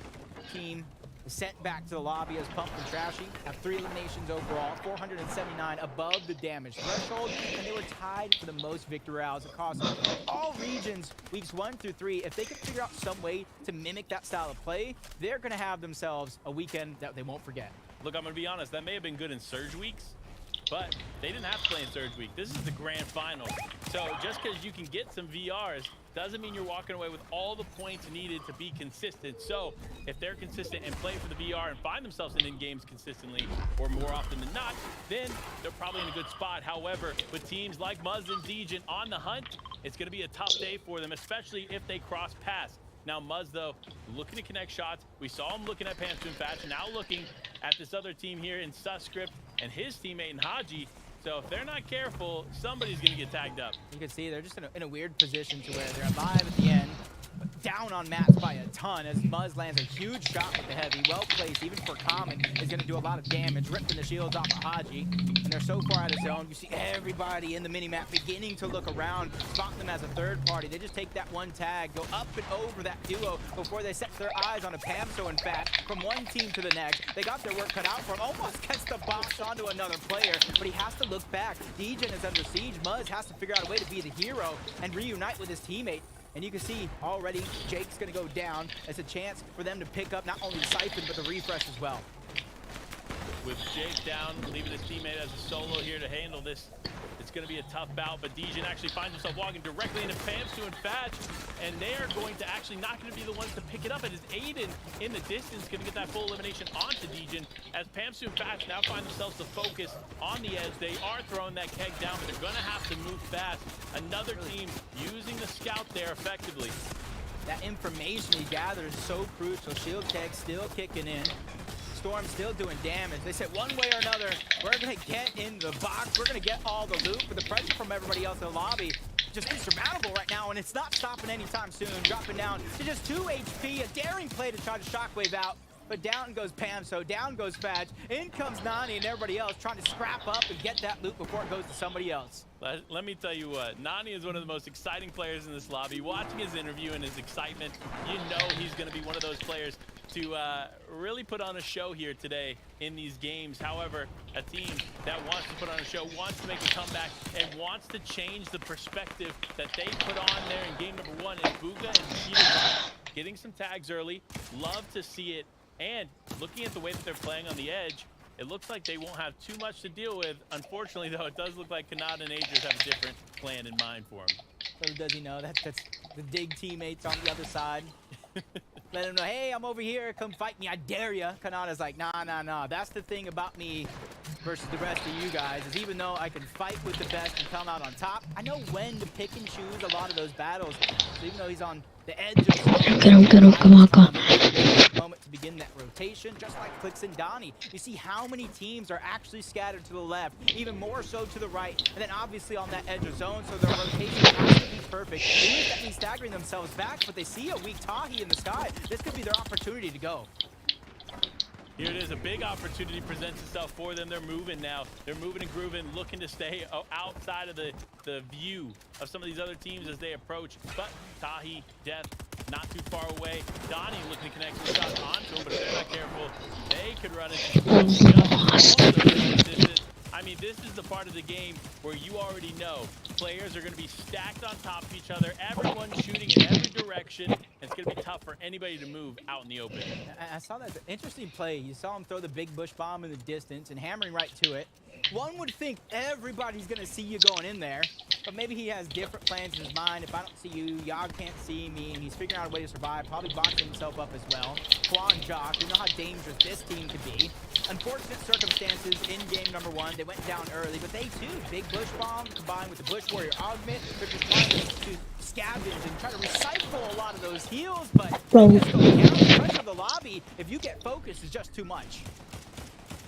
Team is sent back to the lobby as Pump and Trashy have 3 eliminations overall, 479 above the damage threshold, and they were tied for the most victory rounds across all regions, weeks 1 through 3. If they can figure out some way to mimic that style of play, they're going to have themselves a weekend that they won't forget. Look, I'm going to be honest, that may have been good in Surge weeks, but they didn't have to play in Surge week. This is the grand final. So just because you can get some VRs doesn't mean you're walking away with all the points needed to be consistent. So if they're consistent and play for the VR and find themselves in games consistently or more often than not, then they're probably in a good spot. However, with teams like Muzz and Degen on the hunt, it's going to be a tough day for them, especially if they cross paths. Now Muzz, though, looking to connect shots. We saw him looking at Pantsu and Fatch, now looking at this other team here in Suscript and his teammate in Haji. So if they're not careful, somebody's going to get tagged up. You can see they're just in a weird position to where they're alive at the end, but down on mats by a ton as Muzz lands a huge shot with the heavy. Well placed, even for Common, is going to do a lot of damage, ripping the shields off of Haji. And they're so far out of zone. You see everybody in the minimap beginning to look around, spot them as a third party. They just take that one tag, go up and over that duo before they set their eyes on a Pamso and Fat from one team to the next. They got their work cut out for him. Almost gets the box onto another player, but he has to look back. Degen is under siege. Muzz has to figure out a way to be the hero and reunite with his teammate. And you can see already Jake's going to go down. It's a chance for them to pick up not only the Siphon, but the refresh as well. With Jake down, leaving his teammate as a solo here to handle this, it's going to be a tough bout, but Degen actually finds himself walking directly into Pamsu and Fatch, and they are going to actually not going to be the ones to pick it up. It is Aiden in the distance going to get that full elimination onto Degen, as Pamsu and Fatch now find themselves to focus on the edge. They are throwing that keg down, but they're going to have to move fast. Another team using the scout there effectively. That information he gathers is so crucial. Shield keg still kicking in. Storm still doing damage. They said one way or another, we're going to get in the box. We're going to get all the loot, but the pressure from everybody else in the lobby just insurmountable right now, and it's not stopping anytime soon. Dropping down to just 2 HP. A daring play to try to shockwave out, but down goes Pam, so down goes Fadge. In comes Nani and everybody else trying to scrap up and get that loot before it goes to somebody else. Let me tell you what, Nani is one of the most exciting players in this lobby. Watching his interview and his excitement, you know he's going to be one of those players to really put on a show here today in these games. However, a team that wants to put on a show, wants to make a comeback, and wants to change the perspective that they put on there in game number 1 is Buga and Cheetah getting some tags early. Love to see it. And looking at the way that they're playing on the edge, it looks like they won't have too much to deal with. Unfortunately, though, it does look like Kanata and Agers have a different plan in mind for him. So does he know that's the dig teammates on the other side? Let him know, hey, I'm over here. Come fight me. I dare ya. Kanata's like, nah. That's the thing about me versus the rest of you guys, is even though I can fight with the best and come out on top, I know when to pick and choose a lot of those battles. So even though he's on the edge of Get him, come on. moment to begin that rotation, just like Clix and Donnie. You see how many teams are actually scattered to the left, even more so to the right, and then obviously on that edge of zone, so their rotation has to be perfect. Even if that means staggering themselves back, but they see a weak Tahi in the sky. This could be their opportunity to go. Here it is, a big opportunity presents itself for them. They're moving now. They're moving and grooving, looking to stay outside of the view of some of these other teams as they approach. But Tahi, Death, not too far away. Donnie looking to connect some shots onto him, but if they're not careful, they could run into I mean, this is the part of the game where you already know players are going to be stacked on top of each other, everyone shooting in every direction, and it's going to be tough for anybody to move out in the open. I saw that interesting play. You saw him throw the big bush bomb in the distance and hammering right to it. One would think everybody's going to see you going in there, but maybe he has different plans in his mind. If I don't see you, Yog can't see me, and he's figuring out a way to survive, probably boxing himself up as well. Quan Jock, you know how dangerous this team could be. Unfortunate circumstances in game number 1. They went down early, but they too, big bush bomb combined with the bush warrior augment, they're just trying to scavenge and try to recycle a lot of those heals, but they just go down. The pressure of the lobby, if you get focused, is just too much.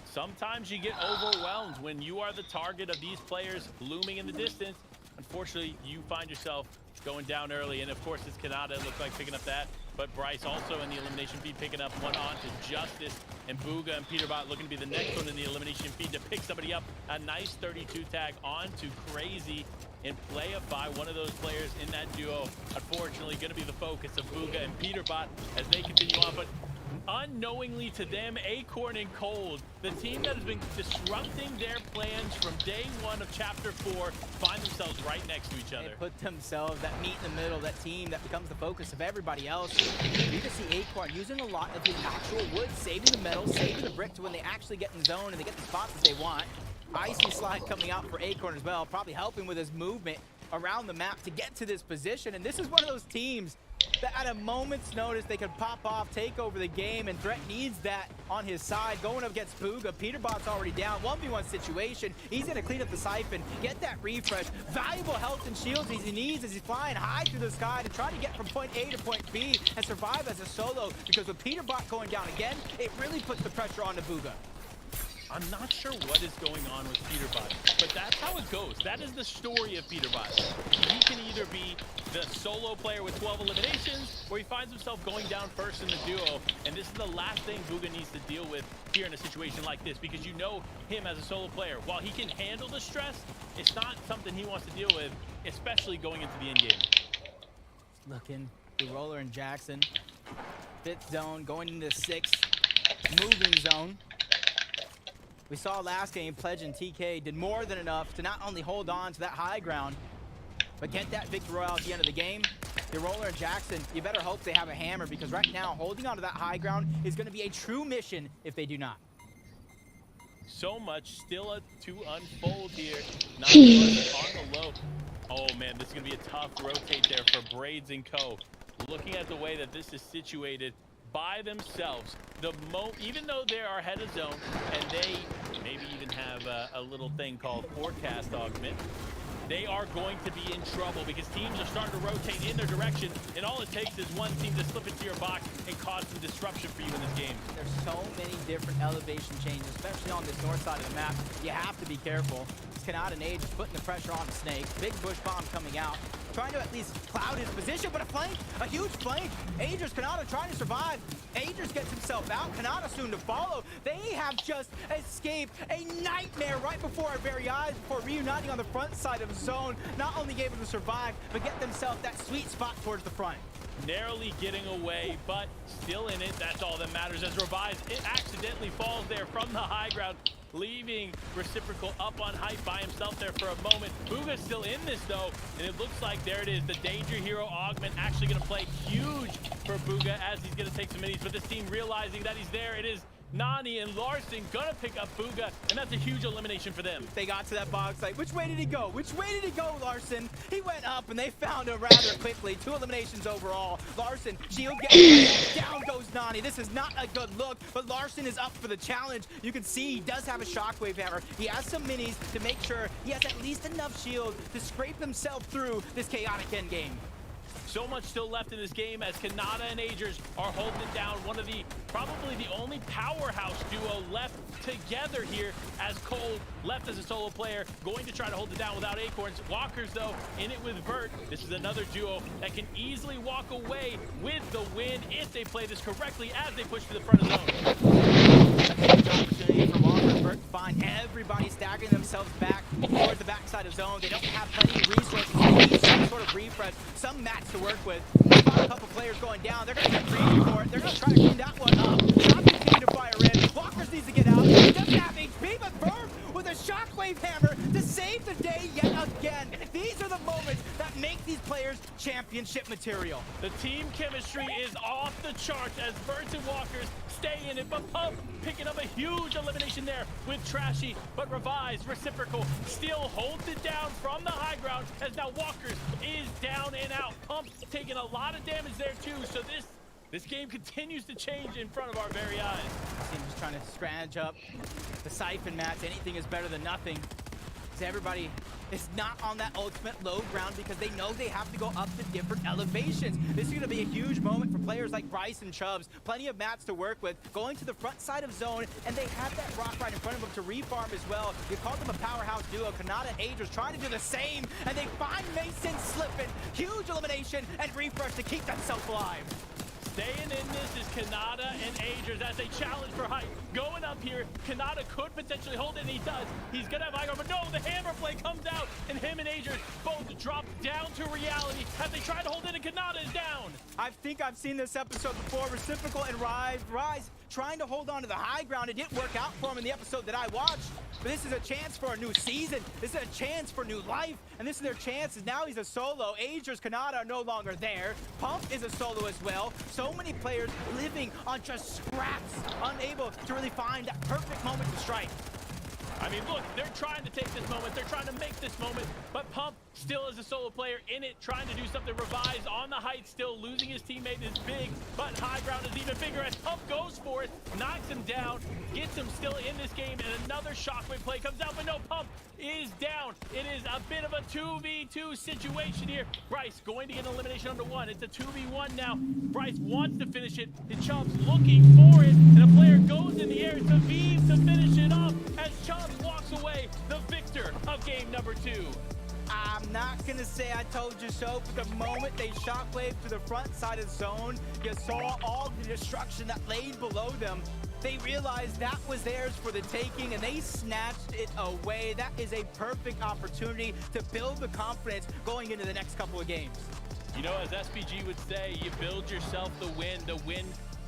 Sometimes you get overwhelmed when you are the target of these players looming in the distance. Unfortunately, you find yourself going down early, and of course, it's Kanata looked like picking up that, but Bryce also in the elimination feed picking up one on to Justice, and Booga and Peterbot looking to be the next one in the elimination feed to pick somebody up. A nice 32 tag on to Crazy and play-a-by one of those players in that duo. Unfortunately, going to be the focus of Booga and Peterbot as they continue on, but unknowingly to them, Acorn and Cold, the team that has been disrupting their plans from day 1 of Chapter 4, find themselves right next to each other. They put themselves, that meat in the middle, that team that becomes the focus of everybody else. You can see Acorn using a lot of his actual wood, saving the metal, saving the brick to when they actually get in the zone and they get the spots that they want. Icy Slide coming out for Acorn as well, probably helping with his movement around the map to get to this position. And this is one of those teams that at a moment's notice they could pop off, take over the game, and Threat needs that on his side. Going up against Booga, Peterbot's already down, 1v1 situation. He's gonna clean up the siphon, get that refresh, valuable health and shields he needs as he's flying high through the sky to try to get from point A to point B and survive as a solo, because with Peterbot going down again, it really puts the pressure on to Booga. I'm not sure what is going on with Peterbot, but that's how it goes. That is the story of Peterbot. He can either be the solo player with 12 eliminations, or he finds himself going down first in the duo, and this is the last thing Booga needs to deal with here in a situation like this, because you know him as a solo player. While he can handle the stress, it's not something he wants to deal with, especially going into the end game. Looking, the Roller and Jackson. 5th zone, going into the 6th, moving zone. We saw last game, Pledge and TK did more than enough to not only hold on to that high ground, but get that victory royale at the end of the game. The Roller and Jackson, you better hope they have a hammer, because right now, holding on to that high ground is going to be a true mission if they do not. So much still to unfold here. Not on the low. Oh man, this is going to be a tough rotate there for Braids and Co. Looking at the way that this is situated, by themselves, even though they are ahead of zone and they maybe even have a little thing called forecast augment, they are going to be in trouble because teams are starting to rotate in their direction, and all it takes is one team to slip into your box and cause some disruption for you in this game. There's so many different elevation changes, especially on this north side of the map. You have to be careful. Kanata and Age putting the pressure on Snake. Big bush bomb coming out, trying to at least cloud his position, but a flank, a huge flank. Agers, Kanata trying to survive. Agers gets himself out. Kanata soon to follow. They have just escaped a nightmare right before our very eyes before reuniting on the front side of zone. Not only able to survive, but get themselves that sweet spot towards the front. Narrowly getting away, but still in it. That's all that matters. As Revive, it accidentally falls there from the high ground, leaving Reciprocal up on height by himself there for a moment. Booga's still in this though, and it looks like there it is. The Danger Hero augment actually going to play huge for Booga as he's going to take some minis, but this team realizing that he's there. It is Nani and Larson gonna pick up Booga, and that's a huge elimination for them. They got to that box like, which way did he go? Which way did he go, Larson? He went up, and they found him rather quickly. 2 eliminations overall. Larson, shield gets down goes Nani. This is not a good look, but Larson is up for the challenge. You can see he does have a shockwave hammer. He has some minis to make sure he has at least enough shield to scrape himself through this chaotic endgame. So much still left in this game as Kanata and Agers are holding it down. One of the, probably the only powerhouse duo left together here, as Cole left as a solo player, going to try to hold it down without Acorns. Walkers, though, in it with Vert. This is another duo that can easily walk away with the win if they play this correctly as they push to the front of the zone. A huge opportunity for Walker and Vert to find everybody staggering themselves back towards the backside of zone. They don't have plenty of resources. They need some sort of refresh, some mats to work with. They've got a couple players going down. They're going to get greedy for it. They're going to try to clean that one up. Not continue to fire in. Walkers needs to get out. He doesn't have HP, but Vert with a shockwave again. These are the moments that make these players championship material. The team chemistry is off the charts as Birds and Walkers stay in it, but Pump picking up a huge elimination there with Trashy, but Revives, Reciprocal still holds it down from the high ground as now Walkers is down and out. Pump taking a lot of damage there too, so this game continues to change in front of our very eyes. Team just trying to scratch up the siphon match. Anything is better than nothing. So everybody is not on that ultimate low ground because they know they have to go up to different elevations. This is going to be a huge moment for players like Bryce and Chubbs. Plenty of mats to work with, going to the front side of zone, and they have that rock right in front of them to refarm as well. You called them a powerhouse duo. Kanata and Adrian's trying to do the same, and they find Mason slipping. Huge elimination and refresh to keep themselves alive. Staying in this is Kanata and Agers as they challenge for height. Going up here, Kanata could potentially hold it, and he does. He's gonna have high ground, but no, the hammer play comes out, and him and Agers both drop down to reality as they try to hold it, and Kanata is down. I think I've seen this episode before. Reciprocal and Rise trying to hold on to the high ground. It didn't work out for him in the episode that I watched. But this is a chance for a new season. This is a chance for new life. And this is their chance. Now he's a solo. Agers, Kanata are no longer there. Pump is a solo as well. So many players living on just scraps, unable to really find that perfect moment to strike. I mean, look, they're trying to take this moment. They're trying to make this moment. But Pump still is a solo player in it, trying to do something. Revives on the height, still losing his teammate is big. But high ground is even bigger as Pump goes for it, knocks him down, gets him still in this game, and another shockwave play comes out. But no, Pump is down. It is a bit of a 2v2 situation here. Bryce going to get an elimination under one. It's a 2v1 now. Bryce wants to finish it. And Chubbs looking for it. And a player goes in the air to Vive to finish it off as Chubbs walks away the victor of game number 2. I'm not gonna say I told you so, but the moment they shockwave to the front side of zone, you saw all the destruction that laid below them. They realized that was theirs for the taking, and they snatched it away. That is a perfect opportunity to build the confidence going into the next couple of games. You know, as SPG would say, you build yourself the win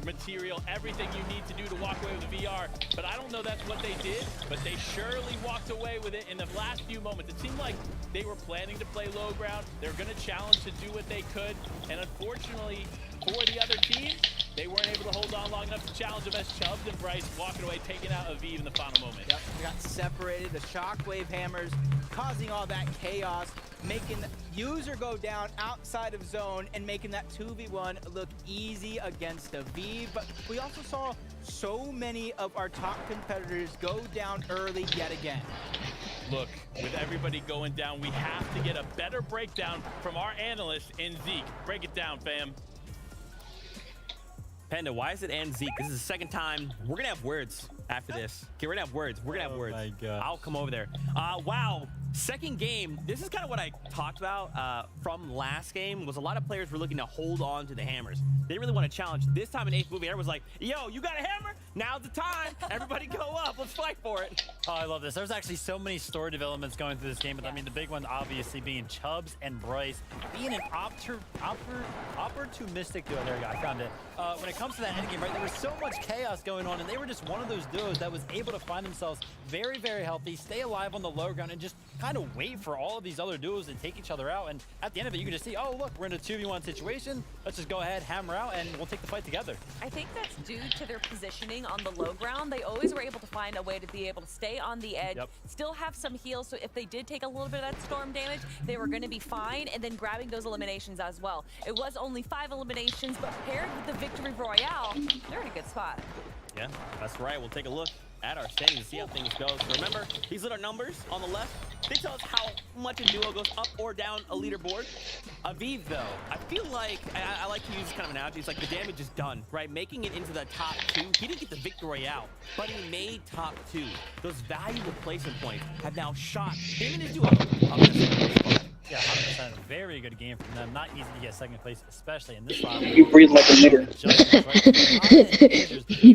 material, everything you need to do to walk away with the VR. But I don't know that's what they did, but they surely walked away with it in the last few moments. It seemed like they were planning to play low ground. They're going to challenge to do what they could. And unfortunately for the other team, they weren't able to hold on long enough to challenge them as Chubbs and Bryce walking away, taking out Aviv in the final moment. Yep, they got separated. The shockwave hammers causing all that chaos, making the user go down outside of zone and making that 2v1 look easy against Aviv. But we also saw so many of our top competitors go down early yet again. Look, with everybody going down, we have to get a better breakdown from our analyst in Zeke. Break it down, fam. Panda, why is it and Zeke? This is the second time. We're gonna have words after this. Okay, we're gonna have words. We're gonna have words. Oh my God. I'll come over there. Wow. Second game. This is kind of what I talked about from last game. Was a lot of players were looking to hold on to the hammers. They didn't really want to challenge. This time in 8th movie, everyone's like, "Yo, you got a hammer? Now's the time. Everybody go up. Let's fight for it." Oh, I love this. There's actually so many story developments going through this game, but I mean, the big one obviously being Chubbs and Bryce being an opportunistic duo. There we go. I found it. When it comes to that endgame, right, there was so much chaos going on, and they were just one of those duos that was able to find themselves very, very healthy, stay alive on the low ground, and just kind of wait for all of these other duos to take each other out. And at the end of it, you can just see, oh, look, we're in a 2v1 situation. Let's just go ahead, hammer out, and we'll take the fight together. I think that's due to their positioning on the low ground. They always were able to find a way to be able to stay on the edge, still have some heals, so if they did take a little bit of that storm damage, they were going to be fine, and then grabbing those eliminations as well. It was only 5 eliminations, but paired with the victory royale, they're in a good spot. Yeah, that's right. We'll take a look at our standings and see how things go. So remember, these little numbers on the left, they tell us how much a duo goes up or down a leaderboard. Aviv, though, I feel like, I like to use this kind of analogy, it's like the damage is done, right? Making it into the top 2, he didn't get the victory royale, but he made top 2. Those valuable placement points have now shot him and his duo up to the spot. Yeah, 100%. Very good game from them. Not easy to get second place, especially in this round. You breathe like a nigger.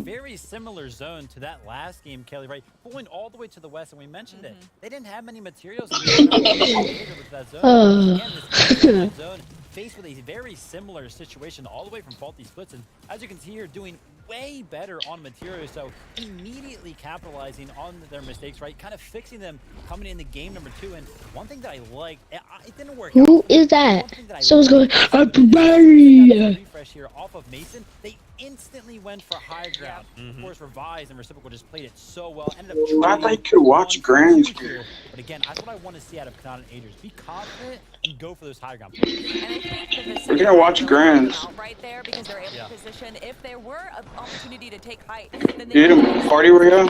Very similar zone to that last game, Kelly, right? Going all the way to the west, and we mentioned it. They didn't have many materials with that zone. Again, this zone faced with a very similar situation all the way from faulty splits. And as you can see here, doing way better on material, so immediately capitalizing on their mistakes, right? Kind of fixing them coming into game number 2. And one thing that I like, it didn't work out. Who is that? Someone's going, refresh here off of Mason. They instantly went for high ground. Of course, Revise and Reciprocal just played it so well. Ended up I like to watch Grands. But again, that's what I want to see out of Kanan and Adrian. Be confident and go for those high ground plays. And I think We're gonna watch Grands. right there because they're able to position. If there were an opportunity to take height, then You need a party where you at?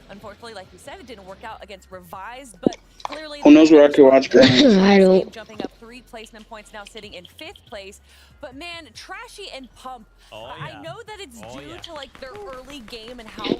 Unfortunately, like you said, it didn't work out against Revised, but clearly Who knows where I could watch Grands? I don't. Jumping up 3 placement points, now sitting in 5th place. But man, Trashy and Pump, I know that it's due to like their early game and how well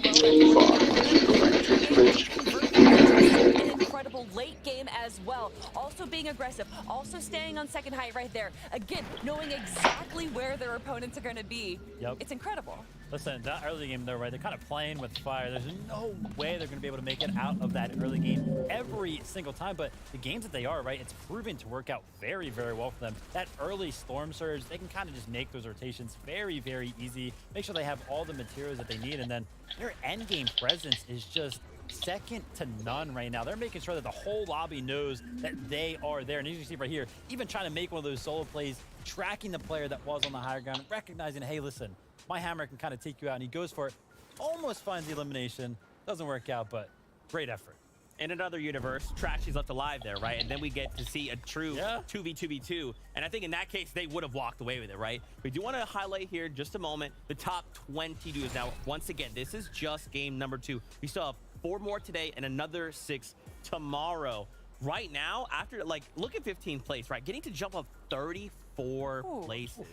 they're an incredible late game as well. Also being aggressive, also staying on second height right there. Again, knowing exactly where their opponents are going to be. It's incredible. Listen, that early game though, right? They're kind of playing with fire. There's no way they're going to be able to make it out of that early game every single time. But the games that they are, right, it's proven to work out very, very well for them. That early Storm Surge, they can kind of just make those rotations very, very easy. Make sure they have all the materials that they need. And then their end game presence is just second to none right now. They're making sure that the whole lobby knows that they are there. And as you can see right here, even trying to make one of those solo plays, tracking the player that was on the higher ground, recognizing, hey, listen, my hammer can kind of take you out, and he goes for it, almost finds the elimination. Doesn't work out, but great effort. In another universe, Trashy's left alive there, right? And then we get to see a true 2v2v2. And I think in that case, they would have walked away with it, right? We do want to highlight here just a moment the top 20 duos. Now, once again, this is just game number 2. We still have 4 more today and another 6 tomorrow. Right now, after, like, look at 15th place, right? Getting to jump up 34 places.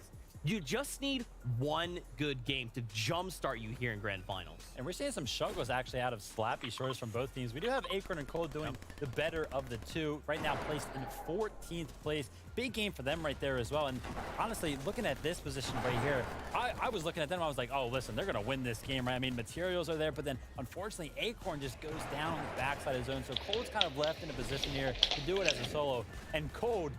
You just need one good game to jumpstart you here in Grand Finals. And we're seeing some struggles actually out of Slappy Shores from both teams. We do have Acorn and Cold doing the better of the two. Right now placed in 14th place. Big game for them right there as well. And honestly, looking at this position right here, I was looking at them, I was like, oh, listen, they're going to win this game, right? I mean, materials are there, but then unfortunately, Acorn just goes down on the backside of the zone. So Cold's kind of left in a position here to do it as a solo. And Cold,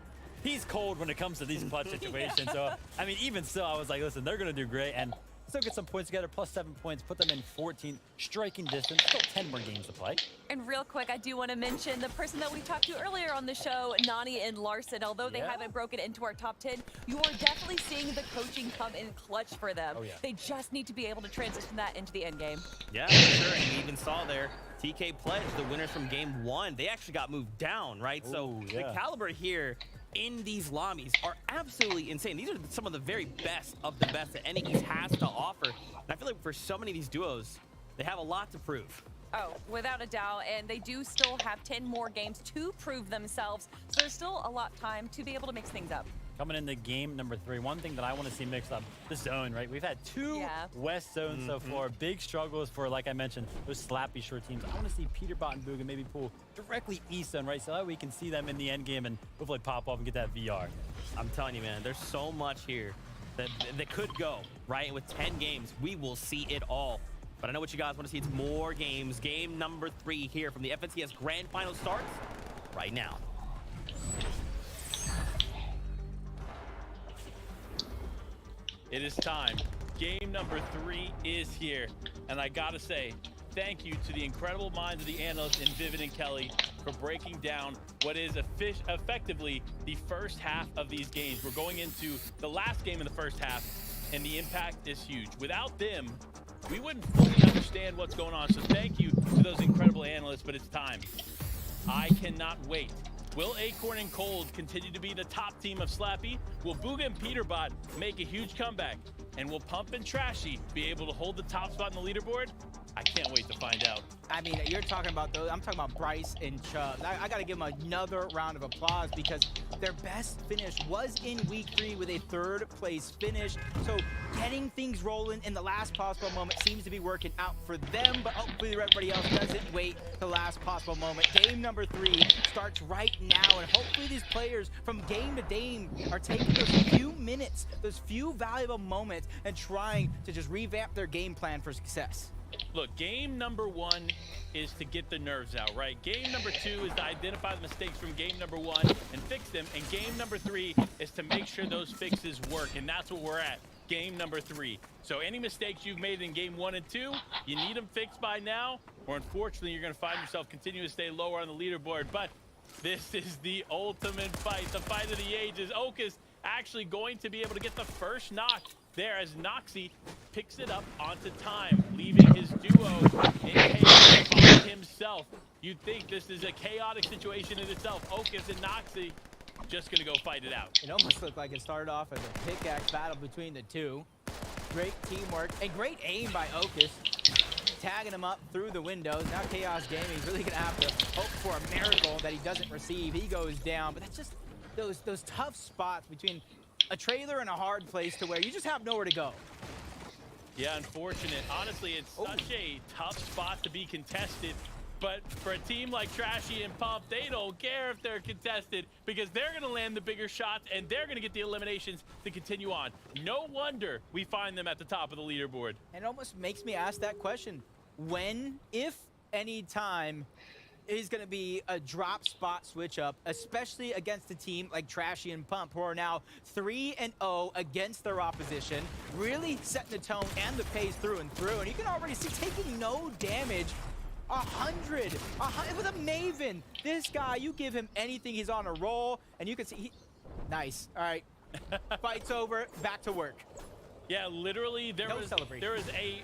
he's cold when it comes to these clutch situations. So, I mean, even still, I was like, listen, they're going to do great. And still get some points together, plus 7 points, put them in 14th, striking distance. Still 10 more games to play. And real quick, I do want to mention the person that we talked to earlier on the show, Nani and Larson. Although they haven't broken into our top 10, you are definitely seeing the coaching come in clutch for them. They just need to be able to transition that into the end game. Yeah, for sure. And we even saw there, TK Pledge, the winners from game 1, they actually got moved down, right? So the caliber here in these lobbies are absolutely insane. These are some of the very best of the best that NAEast has to offer. And I feel like for so many of these duos, they have a lot to prove. Oh, without a doubt. And they do still have 10 more games to prove themselves. So there's still a lot of time to be able to mix things up. Coming into game number 3, one thing that I want to see mixed up, the zone, right? We've had 2 West zones so far. Big struggles for, like I mentioned, those Slappy Short teams. I want to see Peterbot and Booga maybe pull directly east zone, right? So that we can see them in the end game and hopefully pop off and get that VR. I'm telling you, man, there's so much here that could go, right? With 10 games, we will see it all. But I know what you guys want to see. It's more games. Game number 3 here from the FNCS Grand Final starts right now. It is time. Game number 3 is here. And I gotta say, thank you to the incredible minds of the analysts in Vivid and Kelly for breaking down what is effectively the first half of these games. We're going into the last game in the first half, and the impact is huge. Without them, we wouldn't fully understand what's going on. So thank you to those incredible analysts, but it's time. I cannot wait. Will Acorn and Cold continue to be the top team of Slappy? Will Booga and Peterbot make a huge comeback? And will Pump and Trashy be able to hold the top spot in the leaderboard? I can't wait to find out. I mean, you're talking about those. I'm talking about Bryce and Chubb. I got to give them another round of applause because their best finish was in week 3 with a 3rd place finish. So getting things rolling in the last possible moment seems to be working out for them, but hopefully everybody else doesn't wait the last possible moment. Game number 3 starts right now, and hopefully these players from game to game are taking those few minutes, those few valuable moments, and trying to just revamp their game plan for success. Look, game number 1 is to get the nerves out, right? Game number 2 is to identify the mistakes from game number 1 and fix them. And game number 3 is to make sure those fixes work. And that's what we're at, game number 3. So any mistakes you've made in game 1 and 2, you need them fixed by now, or unfortunately, you're gonna find yourself continuing to stay lower on the leaderboard. But this is the ultimate fight, the fight of the ages. Okus actually going to be able to get the first knock there as Noxy picks it up onto time, leaving his duo in chaos by himself. You'd think this is a chaotic situation in itself. Okus and Noxy just gonna go fight it out. It almost looked like it started off as a pickaxe battle between the two. Great teamwork and great aim by Okus, tagging him up through the windows. Now Chaos Gaming's really gonna have to hope for a miracle that he doesn't receive. He goes down, but that's just those tough spots between a trailer and a hard place to where you just have nowhere to go. Yeah, unfortunate. Honestly, it's such a tough spot to be contested. But for a team like Trashy and Pump, they don't care if they're contested because they're going to land the bigger shots and they're going to get the eliminations to continue on. No wonder we find them at the top of the leaderboard. And it almost makes me ask that question. When, if any time, is going to be a drop spot switch up, especially against a team like Trashy and Pump, who are now 3-0 against their opposition, really setting the tone and the pace through and through. And you can already see taking no damage. 100 with a Maven. This guy, you give him anything, he's on a roll, and you can see nice. All right, fight's over, back to work. Yeah, literally there was a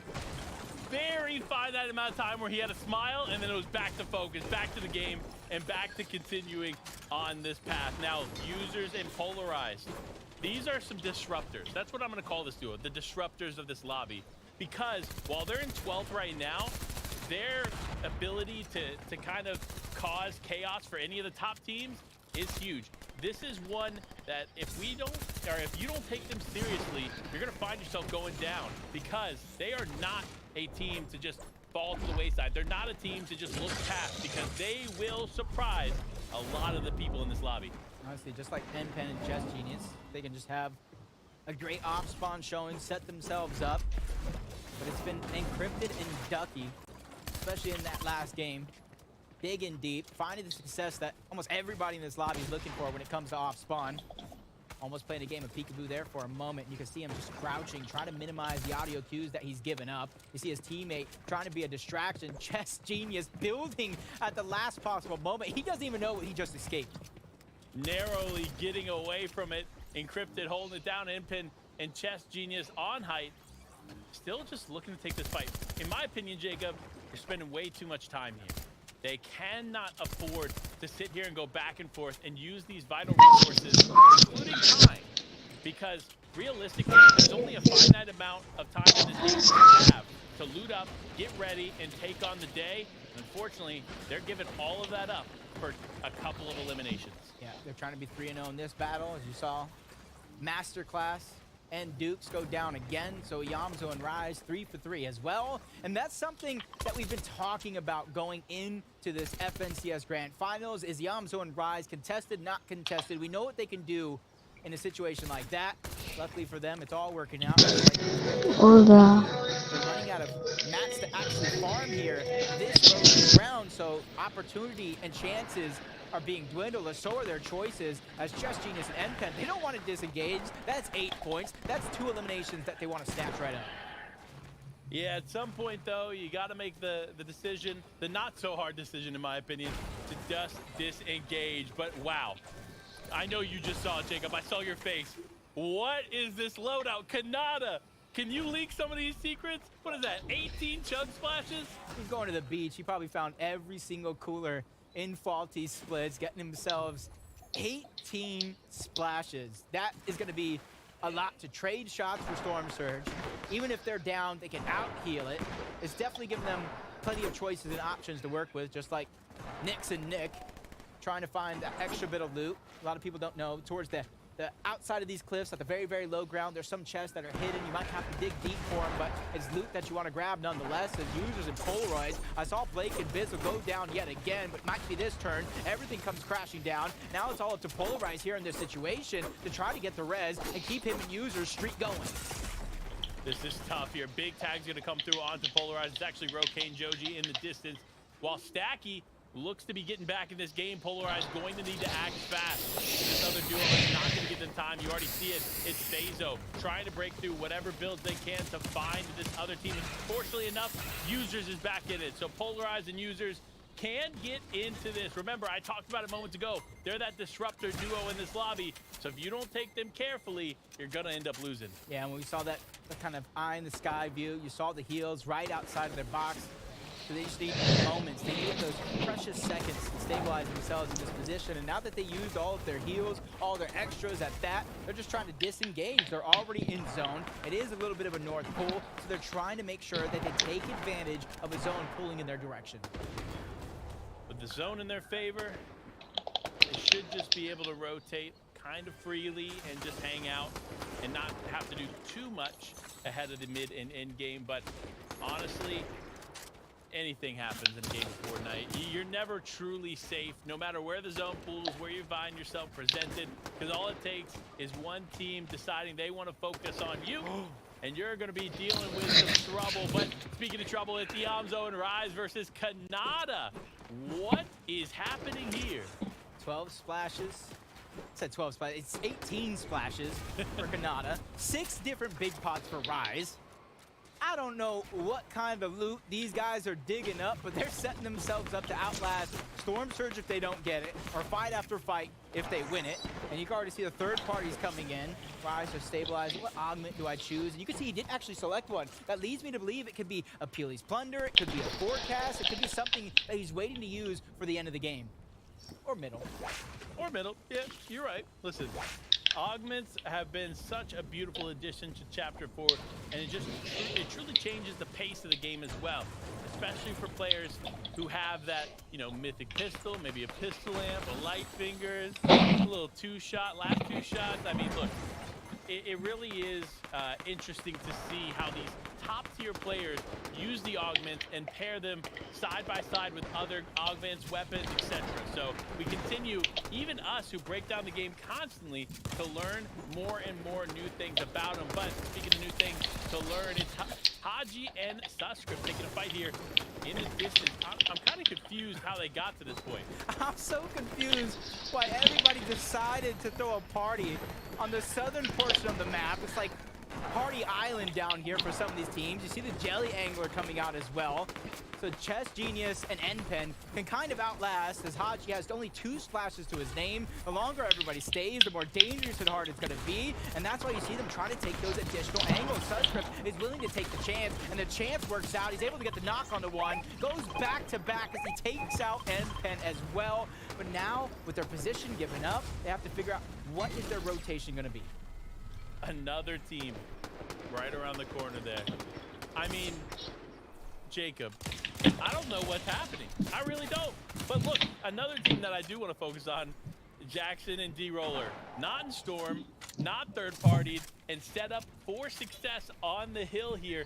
very finite amount of time where he had a smile and then it was back to focus, back to the game, and back to continuing on this path. Now, users and Polarized, these are some disruptors. That's what I'm going to call this duo, the disruptors of this lobby, because while they're in 12th right now, their ability to kind of cause chaos for any of the top teams is huge. This is one that if you don't take them seriously, you're gonna find yourself going down because they are not a team to just fall to the wayside. They're not a team to just look past because they will surprise a lot of the people in this lobby. Honestly, just like NPen and Chess Genius, they can just have a great off spawn showing, set themselves up, but it's been encrypted and ducky, especially in that last game. Big and deep, finding the success that almost everybody in this lobby is looking for when it comes to off spawn. Almost playing a game of peekaboo there for a moment. You can see him just crouching, trying to minimize the audio cues that he's given up. You see his teammate trying to be a distraction. Chess Genius building at the last possible moment. He doesn't even know what he just escaped. Narrowly getting away from it. Encrypted holding it down. NPen and Chess Genius on height. Still just looking to take this fight. In my opinion, Jacob, you're spending way too much time here. They cannot afford to sit here and go back and forth and use these vital resources, including time, because realistically, there's only a finite amount of time in this game to have to loot up, get ready, and take on the day. And unfortunately, they're giving all of that up for a couple of eliminations. Yeah, they're trying to be 3-0 in this battle, as you saw. Masterclass and Dukes go down again, so Yamzo and Rise 3 for 3 as well. And that's something that we've been talking about going into this FNCS Grand Finals. Is Yamzo and Rise contested, not contested? We know what they can do in a situation like that. Luckily for them, it's all working out. Hola. They're running out of mats to actually farm here this early round, so opportunity and chances are being dwindled, or so are their choices as Chess Genius and NPen. They don't want to disengage. That's 8 points. That's 2 eliminations that they want to snatch right up. Yeah, at some point, though, you got to make the decision, the not-so-hard decision, in my opinion, to just disengage. But, wow. I know you just saw it, Jacob. I saw your face. What is this loadout? Kanata, can you leak some of these secrets? What is that, 18 chug splashes? He's going to the beach. He probably found every single cooler in faulty splits, getting themselves 18 splashes. That is going to be a lot to trade shots for Storm Surge. Even if they're down, they can out-heal it. It's definitely giving them plenty of choices and options to work with, just like Nyx and Nick trying to find that extra bit of loot. A lot of people don't know, towards the outside of these cliffs at the very, very low ground, there's some chests that are hidden. You might have to dig deep for them, but it's loot that you want to grab nonetheless. As users and Polaroids, I saw Blake and Bizzle go down yet again, but might be this turn. Everything comes crashing down. Now it's all up to Polarize here in this situation to try to get the res and keep him and users streak going. This is tough here. Big tag's going to come through onto Polarized. It's actually Rokane Joji in the distance. While Stacky looks to be getting back in this game, Polarized going to need to act fast. This other duo is not going to get them time. You already see it. It's Bezo trying to break through whatever builds they can to find this other team. Fortunately enough, Users is back in it. So Polarized and Users can get into this. Remember, I talked about it moments ago. They're that disruptor duo in this lobby. So if you don't take them carefully, you're going to end up losing. Yeah, when we saw that kind of eye in the sky view, you saw the heels right outside of their box. So they just need moments. They need those precious seconds to stabilize themselves in this position. And now that they used all of their heals, all their extras at that, they're just trying to disengage. They're already in zone. It is a little bit of a north pull, so they're trying to make sure that they take advantage of a zone pulling in their direction. With the zone in their favor, they should just be able to rotate kind of freely and just hang out and not have to do too much ahead of the mid and end game. But honestly, anything happens in a game of Fortnite. You're never truly safe, no matter where the zone pools, where you find yourself presented, because all it takes is one team deciding they want to focus on you, and you're going to be dealing with some trouble. But speaking of trouble, it's Iamzo and Rise versus Kanata. What is happening here? 12 splashes. I said 12 splashes. It's 18 splashes for Kanata. 6 different big pots for Rise. I don't know what kind of loot these guys are digging up, but they're setting themselves up to outlast Storm Surge if they don't get it, or fight after fight if they win it. And you can already see the third parties coming in. Rise to stabilize. What augment do I choose? And you can see he didn't actually select one. That leads me to believe it could be a Peely's Plunder, it could be a Forecast, it could be something that he's waiting to use for the end of the game. Or middle. Or middle. Yeah, you're right. Listen, augments have been such a beautiful addition to Chapter 4, and it truly changes the pace of the game as well, especially for players who have that, you know, mythic pistol, maybe a pistol amp, a light fingers, a little last two shots. I mean, look, it really is interesting to see how these top-tier players use the augments and pair them side by side with other augments, weapons, etc. So we continue, even us who break down the game constantly, to learn more and more new things about them. But speaking of new things to learn, it's Haji and Suscript taking a fight here in the distance. I'm kind of confused how they got to this point. I'm so confused why everybody decided to throw a party on the southern portion of the map. It's like Party Island down here for some of these teams. You see the Jelly Angler coming out as well. So Chess Genius and N-Pen can kind of outlast, as Haji has only 2 splashes to his name. The longer everybody stays, the more dangerous and hard it's going to be. And that's why you see them trying to take those additional angles. Suscript is willing to take the chance, and the chance works out. He's able to get the knock on the one, goes back to back as he takes out N-Pen as well. But now, with their position given up, they have to figure out what is their rotation going to be. Another team right around the corner there. I mean, Jacob, I don't know what's happening. I really don't. But look, another team that I do want to focus on, Jackson and D-Roller. Not in Storm, not third-partied, and set up for success on the hill here.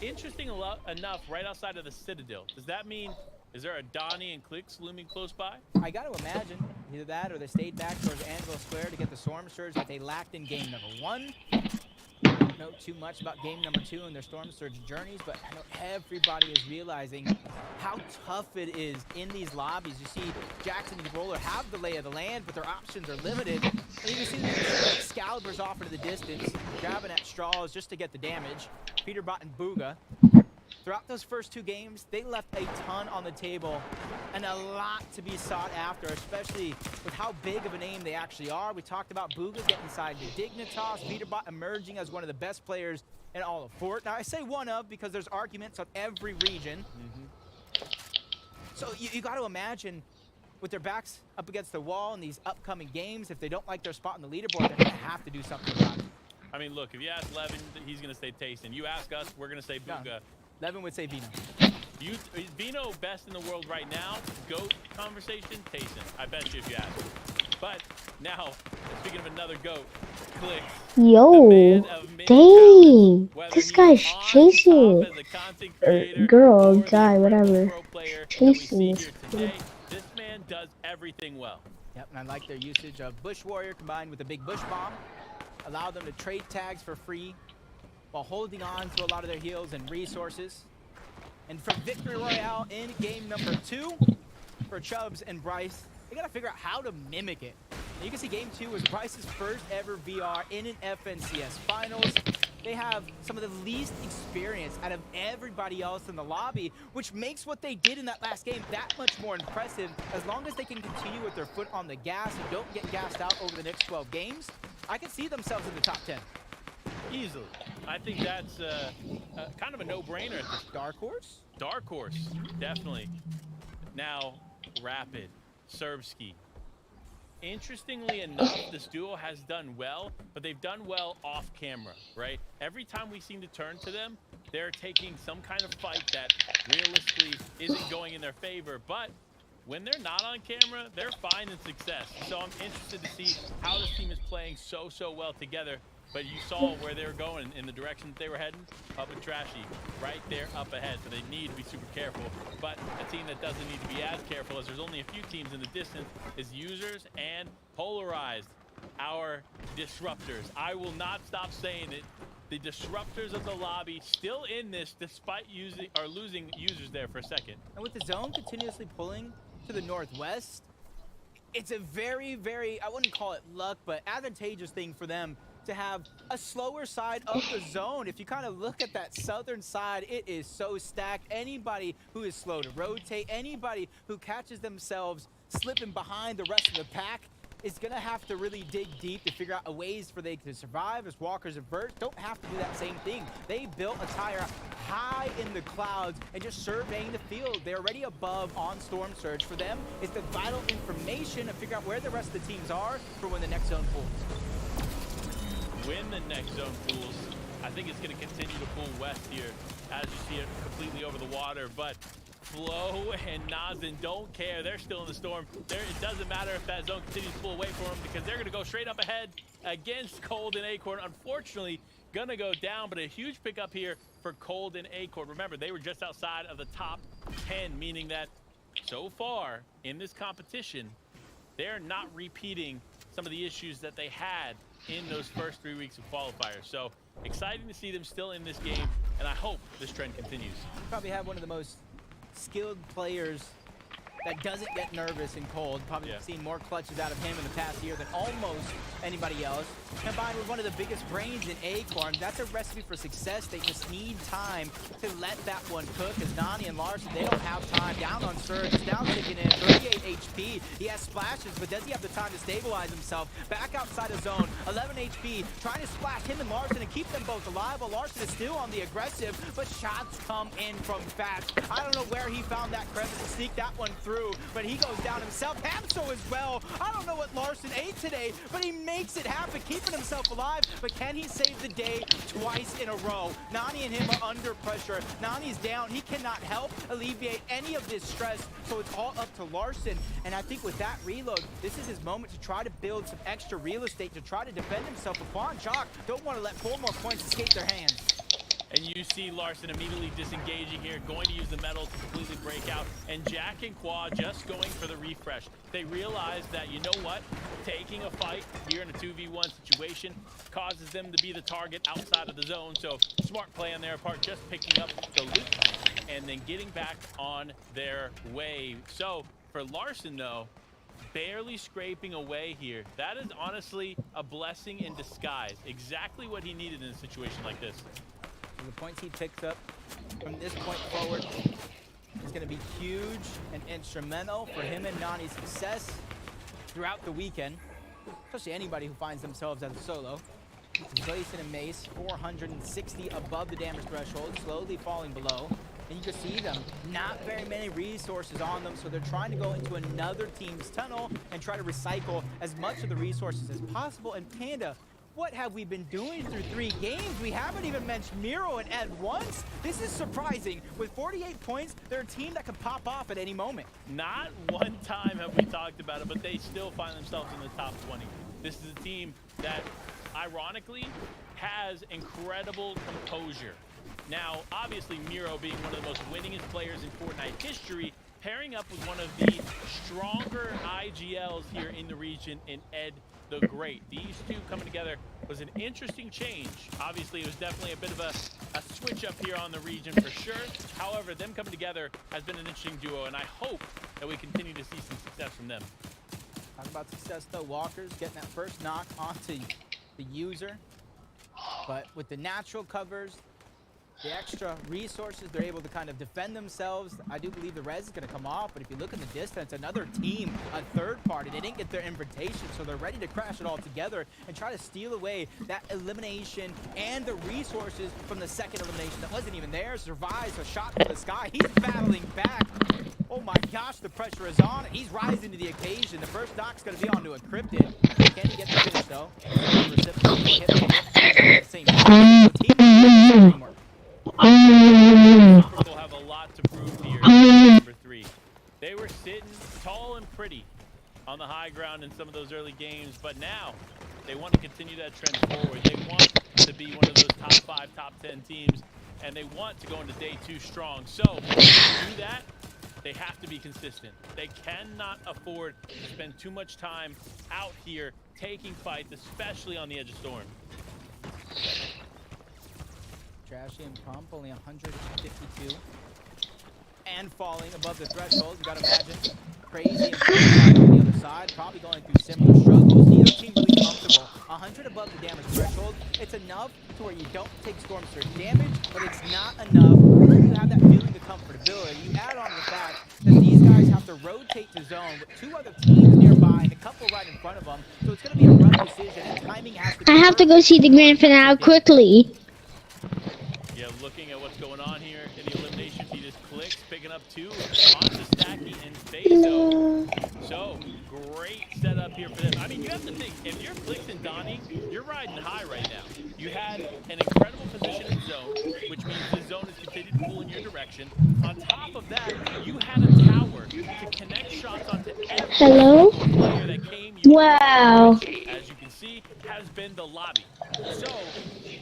Interesting enough, right outside of the Citadel. Does that mean, is there a Donnie and Clicks looming close by? I got to imagine either that or they stayed back towards Anvil Square to get the Storm Surge that they lacked in game number 1. I don't know too much about game number 2 and their Storm Surge journeys, but I know everybody is realizing how tough it is in these lobbies. You see Jackson and Roller have the lay of the land, but their options are limited. And you can see the Excalibur's off into the distance, grabbing at straws just to get the damage. Peterbot and Booga. Throughout those first 2 games, they left a ton on the table and a lot to be sought after, especially with how big of a name they actually are. We talked about Booga getting inside the Dignitas, Peterbot emerging as one of the best players in all of Fort. Now, I say one of because there's arguments on every region. So you got to imagine, with their backs up against the wall in these upcoming games, if they don't like their spot in the leaderboard, they're going to have to do something about it. I mean, look, if you ask Levin, he's going to say Tayson. You ask us, we're going to say Booga. No. Levin would say Vino. Vino best in the world right now. GOAT conversation, Tayson. I bet you if you ask him. But now, speaking of another GOAT, Clicks. Yo, dang, this guy's chasing girl, or guy, whatever. pro player Chasing that we see here today. This man does everything well. Yep, and I like their usage of Bush Warrior combined with a big Bush Bomb. Allow them to trade tags for free. while holding on to a lot of their heals and resources. And for Victory Royale in game number 2, for Chubbs and Bryce, they gotta figure out how to mimic it. And you can see game 2 was Bryce's first ever VR in an FNCS finals. They have some of the least experience out of everybody else in the lobby, which makes what they did in that last game that much more impressive. As long as they can continue with their foot on the gas and don't get gassed out over the next 12 games, I can see themselves in the top 10. Easily. I think that's kind of a no-brainer. Dark horse? Dark horse, definitely. Now, Rapid, Serbsky. Interestingly enough, this duo has done well, but they've done well off camera, right? Every time we seem to turn to them, they're taking some kind of fight that realistically isn't going in their favor, but when they're not on camera, they're finding success. So I'm interested to see how this team is playing so well together. But you saw where they were going in the direction that they were heading, up and trashy, right there up ahead. So they need to be super careful. But a team that doesn't need to be as careful, as there's only a few teams in the distance, is Users and Polarized, our disruptors. I will not stop saying it. The disruptors of the lobby still in this, despite losing Users there for a second. And with the zone continuously pulling to the northwest, it's a very, I wouldn't call it luck, but advantageous thing for them to have a slower side of the zone. If you kind of look at that southern side, it is so stacked. Anybody who is slow to rotate, anybody who catches themselves slipping behind the rest of the pack is gonna have to really dig deep to figure out ways for they to survive. As Walkers and Vert don't have to do that same thing. They built a tire high in the clouds and just surveying the field. They're already above on Storm Surge. For them, it's the vital information to figure out where the rest of the teams are for when the next zone pulls. When the next zone pools, I think it's going to continue to pull west here as you see it completely over the water. But Flo and Nazin don't care. They're still in the storm. It doesn't matter if that zone continues to pull away from them because they're going to go straight up ahead against Cold and Acorn. Unfortunately, going to go down, but a huge pickup here for Cold and Acorn. Remember, they were just outside of the top 10, meaning that so far in this competition, they're not repeating some of the issues that they had in those first 3 weeks of qualifiers. So exciting to see them still in this game, and I hope this trend continues. Probably have one of the most skilled players that doesn't get nervous in Cold. Probably seen more clutches out of him in the past year than almost anybody else. Combined with one of the biggest brains in Acorn, that's a recipe for success. They just need time to let that one cook. As Nani and Larson, they don't have time. Down on Surge, he's down ticking in, 38 HP. He has splashes, but does he have the time to stabilize himself? Back outside of zone, 11 HP, trying to splash him and Larson and keep them both alive. While Larson is still on the aggressive, but shots come in from fast. I don't know where he found that crevice to sneak that one through, but he goes down himself. Hamso as well. I don't know what Larson ate today, but he makes it happen, keeping himself alive. But can he save the day twice in a row? Nani and him are under pressure. Nani's down. He cannot help alleviate any of this stress, so it's all up to Larson. And I think with that reload, this is his moment to try to build some extra real estate to try to defend himself. Upon Chalk don't want to let 4 more points escape their hands. And you see Larson immediately disengaging here, going to use the metal to completely break out. And Jack and Quad just going for the refresh. They realize that, you know what? Taking a fight here in a 2v1 situation causes them to be the target outside of the zone. So smart play on their part, just picking up the loot and then getting back on their way. So for Larson, though, barely scraping away here. That is honestly a blessing in disguise. Exactly what he needed in a situation like this. The points he picks up from this point forward is going to be huge and instrumental for him and Nani's success throughout the weekend, especially anybody who finds themselves as a solo. Gleason and Mace, 460 above the damage threshold, slowly falling below. And you can see them, not very many resources on them, so they're trying to go into another team's tunnel and try to recycle as much of the resources as possible. And Panda, what have we been doing through 3 games? We haven't even mentioned Miro and Ed once. This is surprising. With 48 points, they're a team that could pop off at any moment. Not one time have we talked about it, but they still find themselves in the top 20. This is a team that, ironically, has incredible composure. Now, obviously, Miro being one of the most winningest players in Fortnite history pairing up with one of the stronger IGLs here in the region in Ed the Great. These two coming together was an interesting change. Obviously, it was definitely a bit of a switch up here on the region for sure. However, them coming together has been an interesting duo, and I hope that we continue to see some success from them. Talking about success though, Walker's getting that first knock onto the user. But with the natural covers, the extra resources, they're able to kind of defend themselves. I do believe the res is going to come off, but if you look in the distance, another team, a third party, they didn't get their invitation, so they're ready to crash it all together and try to steal away that elimination and the resources from the second elimination that wasn't even there. Survives a shot to the sky. He's battling back. Oh my gosh, the pressure is on. He's rising to the occasion. The first knock's going to be onto a Cryptid. Can he get the finish, though? Will have a lot to prove here. Number 3. They were sitting tall and pretty on the high ground in some of those early games, but now they want to continue that trend forward. They want to be one of those top 5, top 10 teams, and they want to go into day 2 strong. So to do that, they have to be consistent. They cannot afford to spend too much time out here taking fights, especially on the edge of Storm. Trashy and Pump only 152. And falling above the threshold. You gotta imagine Crazy and on the other side, probably going through similar struggles. Neither team really comfortable. 100 above the damage threshold. It's enough to where you don't take Storm Surge damage, but it's not enough to let you have that feeling of comfortability. You add on the fact that these guys have to rotate the zone with 2 other teams nearby and a couple right in front of them. So it's going to be a rough decision, and timing has to be I have to go see the grand finale quickly. Yeah, looking at what's going on here in the elimination feed is Clicks picking up 2 onto Stacky and Phaso. So, great setup here for them. I mean, you have to think, if you're Clicks and Donnie, you're riding high right now. You had an incredible position in zone, which means the zone is continued to pull in your direction. On top of that, you had a tower to connect shots onto every player that came your way. Wow. As you can see, has been the lobby. So,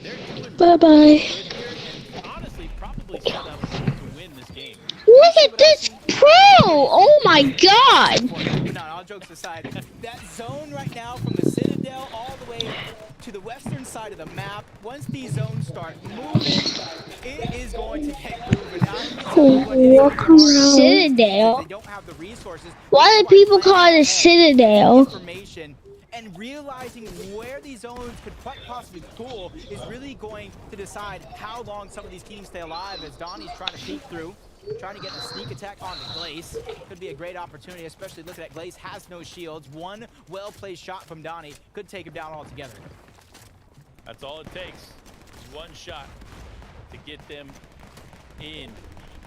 they're doing Bye-bye. good here, and honestly, probably set up to win this game. Look at this pro! Oh my god! No, all jokes aside, that zone right now from the Citadel all the way to the western side of the map, once these zones start moving, it is going to get moving. Citadel? They don't have the resources. Why do people call it a Citadel? Information and realizing where these zones could quite possibly cool is really going to decide how long some of these teams stay alive, as Donnie's trying to peek through, trying to get the sneak attack onto Glaze. Could be a great opportunity, especially looking at Glaze has no shields. One well-placed shot from Donnie could take him down altogether. That's all it takes. Is one shot to get them in,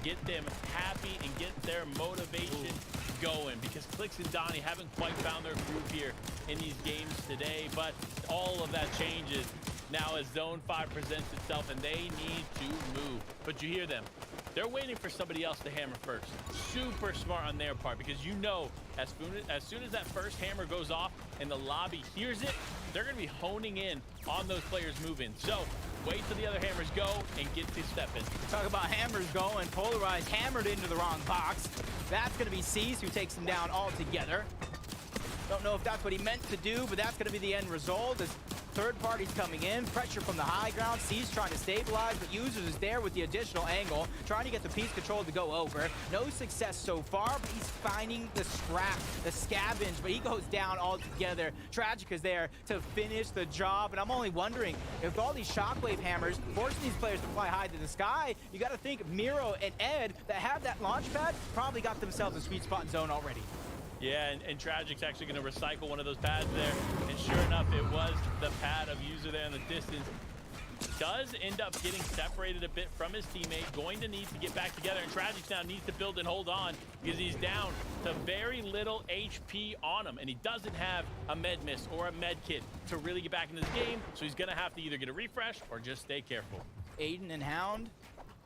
get them happy, and get their motivation going, because Clicks and Donnie haven't quite found their groove here in these games today, but all of that changes now as Zone 5 presents itself and they need to move. But you hear them. They're waiting for somebody else to hammer first. Super smart on their part, because you know as soon as that first hammer goes off and the lobby hears it, they're going to be honing in on those players moving. So wait till the other hammers go and get to stepping. Talk about hammers going. Polarized hammered into the wrong box. That's going to be Cease, who takes him down altogether. Don't know if that's what he meant to do, but that's going to be the end result. As third parties coming in, pressure from the high ground. Cease trying to stabilize, but Users is there with the additional angle, trying to get the piece control to go over. No success so far, but he's finding the scrap, the scavenge, but he goes down altogether. Tragic is there to finish the job, and I'm only wondering if all these shockwave hammers forcing these players to fly high to the sky, you got to think Miro and Ed that have that launch pad probably got themselves a sweet spot in zone already. Yeah, and Tragic's actually going to recycle one of those pads there, and sure enough, it was the pad of User there in the distance. Does end up getting separated a bit from his teammate, going to need to get back together, and Tragic's now needs to build and hold on because he's down to very little HP on him, and he doesn't have a med miss or a med kit to really get back into this game, so he's going to have to either get a refresh or just stay careful. Aiden and Hound,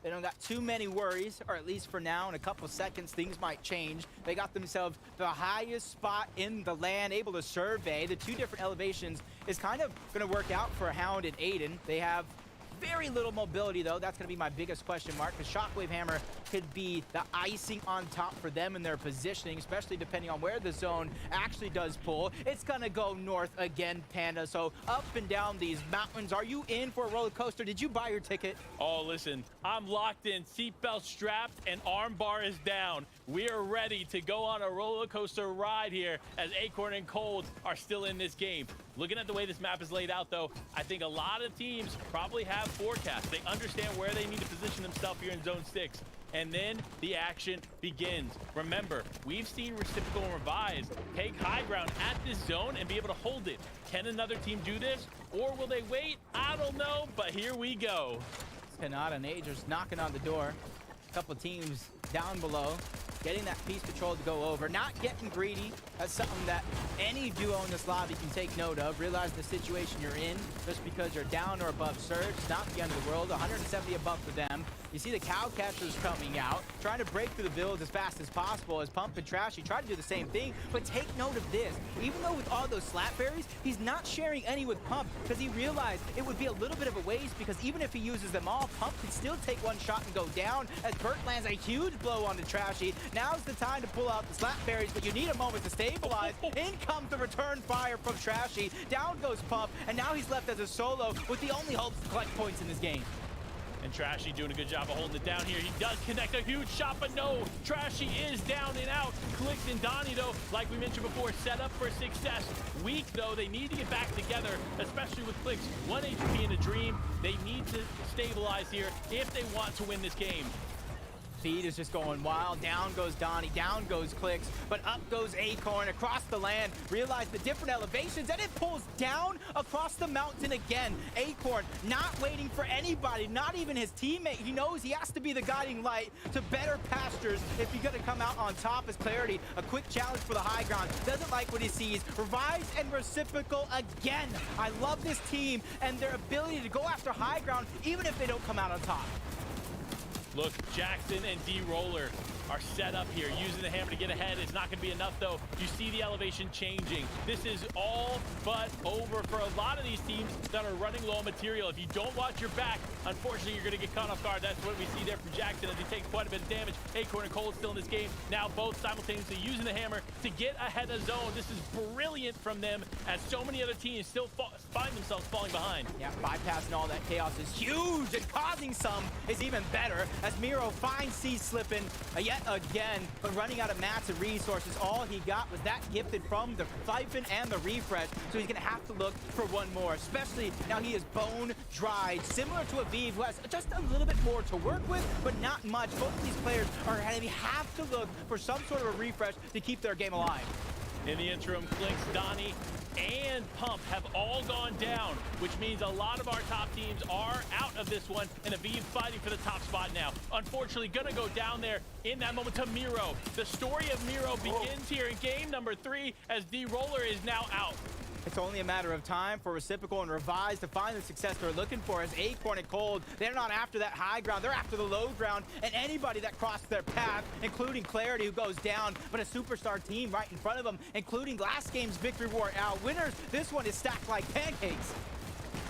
they don't got too many worries, or at least for now. In a couple seconds, things might change. They got themselves the highest spot in the land, able to survey. The 2 different elevations is kind of going to work out for Hound and Aiden. They have Very little mobility, though. That's going to be my biggest question mark, because Shockwave Hammer could be the icing on top for them in their positioning, especially depending on where the zone actually does pull. It's going to go north again, Panda. So up and down these mountains. Are you in for a roller coaster? Did you buy your ticket? Oh, listen, I'm locked in, seatbelt strapped, and armbar is down. We are ready to go on a roller coaster ride here as Acorn and Cold are still in this game. Looking at the way this map is laid out, though, I think a lot of teams probably have forecasts. They understand where they need to position themselves here in Zone 6. And then the action begins. Remember, we've seen Reciprocal and Revise take high ground at this zone and be able to hold it. Can another team do this? Or will they wait? I don't know, but here we go. Kanata and Agers knocking on the door. A couple teams down below, getting that piece control to go over, not getting greedy. That's something that any duo in this lobby can take note of. Realize the situation you're in just because you're down or above surge. It's not the end of the world. 170 above for them. You see the cow catchers coming out, trying to break through the builds as fast as possible as Pump and Trashy try to do the same thing. But take note of this. Even though with all those slap berries, he's not sharing any with Pump because he realized it would be a little bit of a waste, because even if he uses them all, Pump can still take one shot and go down as Burt lands a huge blow onto Trashy. Now's the time to pull out the slap berries, but you need a moment to stabilize. In comes the return fire from Trashy. Down goes Pump, and now he's left as a solo with the only hopes to collect points in this game. And Trashy doing a good job of holding it down here. He does connect a huge shot, but no, Trashy is down and out. Clicks and Donnie, though, like we mentioned before, set up for success. Weak, though, they need to get back together, especially with Clicks. 1 HP in a dream. They need to stabilize here if they want to win this game. Feed is just going wild. Down goes Donnie, down goes Clicks, but up goes Acorn across the land. Realize the different elevations, and it pulls down across the mountain again. Acorn not waiting for anybody, not even his teammate. He knows he has to be the guiding light to better pastures if he's gonna come out on top as Clarity. A quick challenge for the high ground. Doesn't like what he sees. Revives and Reciprocal again. I love this team and their ability to go after high ground even if they don't come out on top. Look, Jackson and D-Roller are set up here, using the hammer to get ahead. It's not going to be enough, though. You see the elevation changing. This is all but over for a lot of these teams that are running low on material. If you don't watch your back, unfortunately, you're going to get caught off guard. That's what we see there from Jackson as he takes quite a bit of damage. Acorn and Cold still in this game. Now both simultaneously using the hammer to get ahead of zone. This is brilliant from them, as so many other teams still find themselves falling behind. Yeah, bypassing all that chaos is huge, and causing some is even better as Miro finds C slipping yet again, but running out of mats and resources. All he got was that gifted from the siphon and the refresh, so he's gonna have to look for one more, especially now he is bone dried, similar to Aviv, who has just a little bit more to work with, but not much. Both of these players are gonna have to look for some sort of a refresh to keep their game alive. In the interim, Clicks, Donnie, and Pump have all gone down, which means a lot of our top teams are out of this one, and Aviv fighting for the top spot now. Unfortunately, gonna go down there in that moment to Miro. The story of Miro begins here in game number 3 as D-Roller is now out. It's only a matter of time for Reciprocal and Revise to find the success they're looking for, as Acorn and Cold, they're not after that high ground, they're after the low ground, and anybody that crosses their path, including Clarity, who goes down, but a superstar team right in front of them, including last game's victory war winners. This one is stacked like pancakes.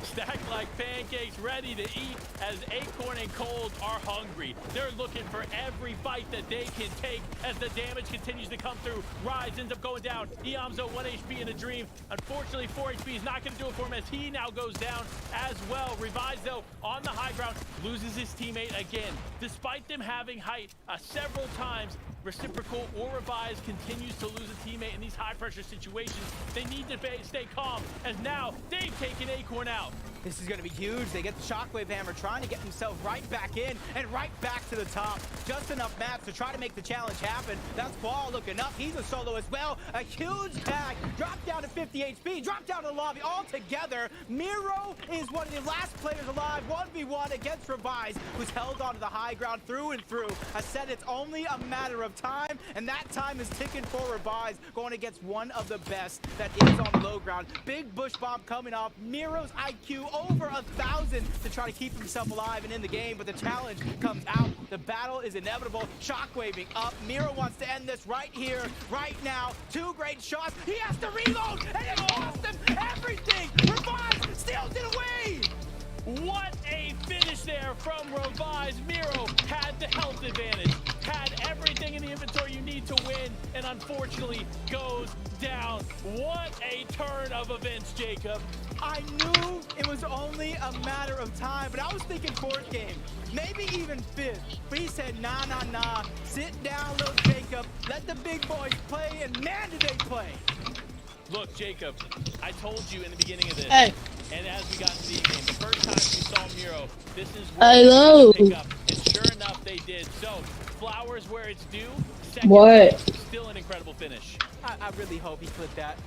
Stacked like pancakes, ready to eat, as Acorn and Cold are hungry. They're looking for every bite that they can take as the damage continues to come through. Rise ends up going down. Iamzo 1 HP in a dream. Unfortunately, 4 HP is not going to do it for him as he now goes down as well. Revise, though, on the high ground, loses his teammate again. Despite them having height several times, Reciprocal or Revise continues to lose a teammate in these high-pressure situations. They need to stay calm, as now they've taken Acorn out. This is going to be huge. They get the Shockwave Hammer, trying to get himself right back in and right back to the top. Just enough mats to try to make the challenge happen. That's Ball looking up. He's a solo as well. A huge tag. Dropped down to 50 HP. Dropped down to the lobby altogether. Miro is one of the last players alive. 1v1 against Revise, who's held onto the high ground through and through. I said it's only a matter of time, and that time is ticking for Revise, going against one of the best that is on the low ground. Big bush bomb coming off. Miro's IQ over 1,000 to try to keep himself alive and in the game, but the challenge comes out. The battle is inevitable. Shockwaving up. Miro wants to end this right here, right now. 2 great shots. He has to reload, and it cost him everything. Revise steals it away. What a turn of events, Jacob. I knew it was only a matter of time, but I was thinking fourth game, maybe even fifth. But he said, nah, nah, nah. Sit down, little Jacob. Let the big boys play, and man, did they play. Look, Jacob, I told you in the beginning of this, Hey. and as we got into the game, the first time we saw Miro, this is Hello. where they pick up, and sure enough, they did. So, flowers where it's due. Second What? game, still an incredible finish. I really hope he clipped that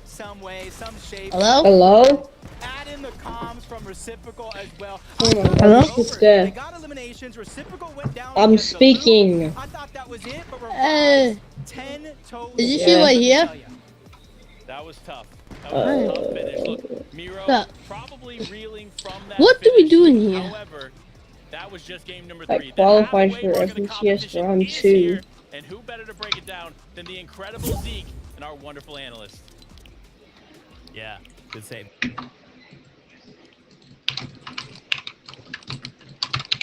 some way, some shape. Hello? Hello? Add in the comms from Reciprocal as well. Hello? What's They that? got eliminations. Reciprocal went down. I'm against the speaking. Loop. I thought that was it, but Revive 10 total. Did you see what here? That was tough. That was a tough finish. Look, Miro Stop. probably reeling from that What do we finish. do in here? However, that was just game number Like 3. The qualified halfway for mark of the FNCS competition round is 2. here, and who better to break it down than the incredible Zeke and our wonderful analyst. Yeah, good save.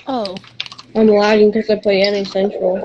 Oh. I'm lagging because I play Annie Central.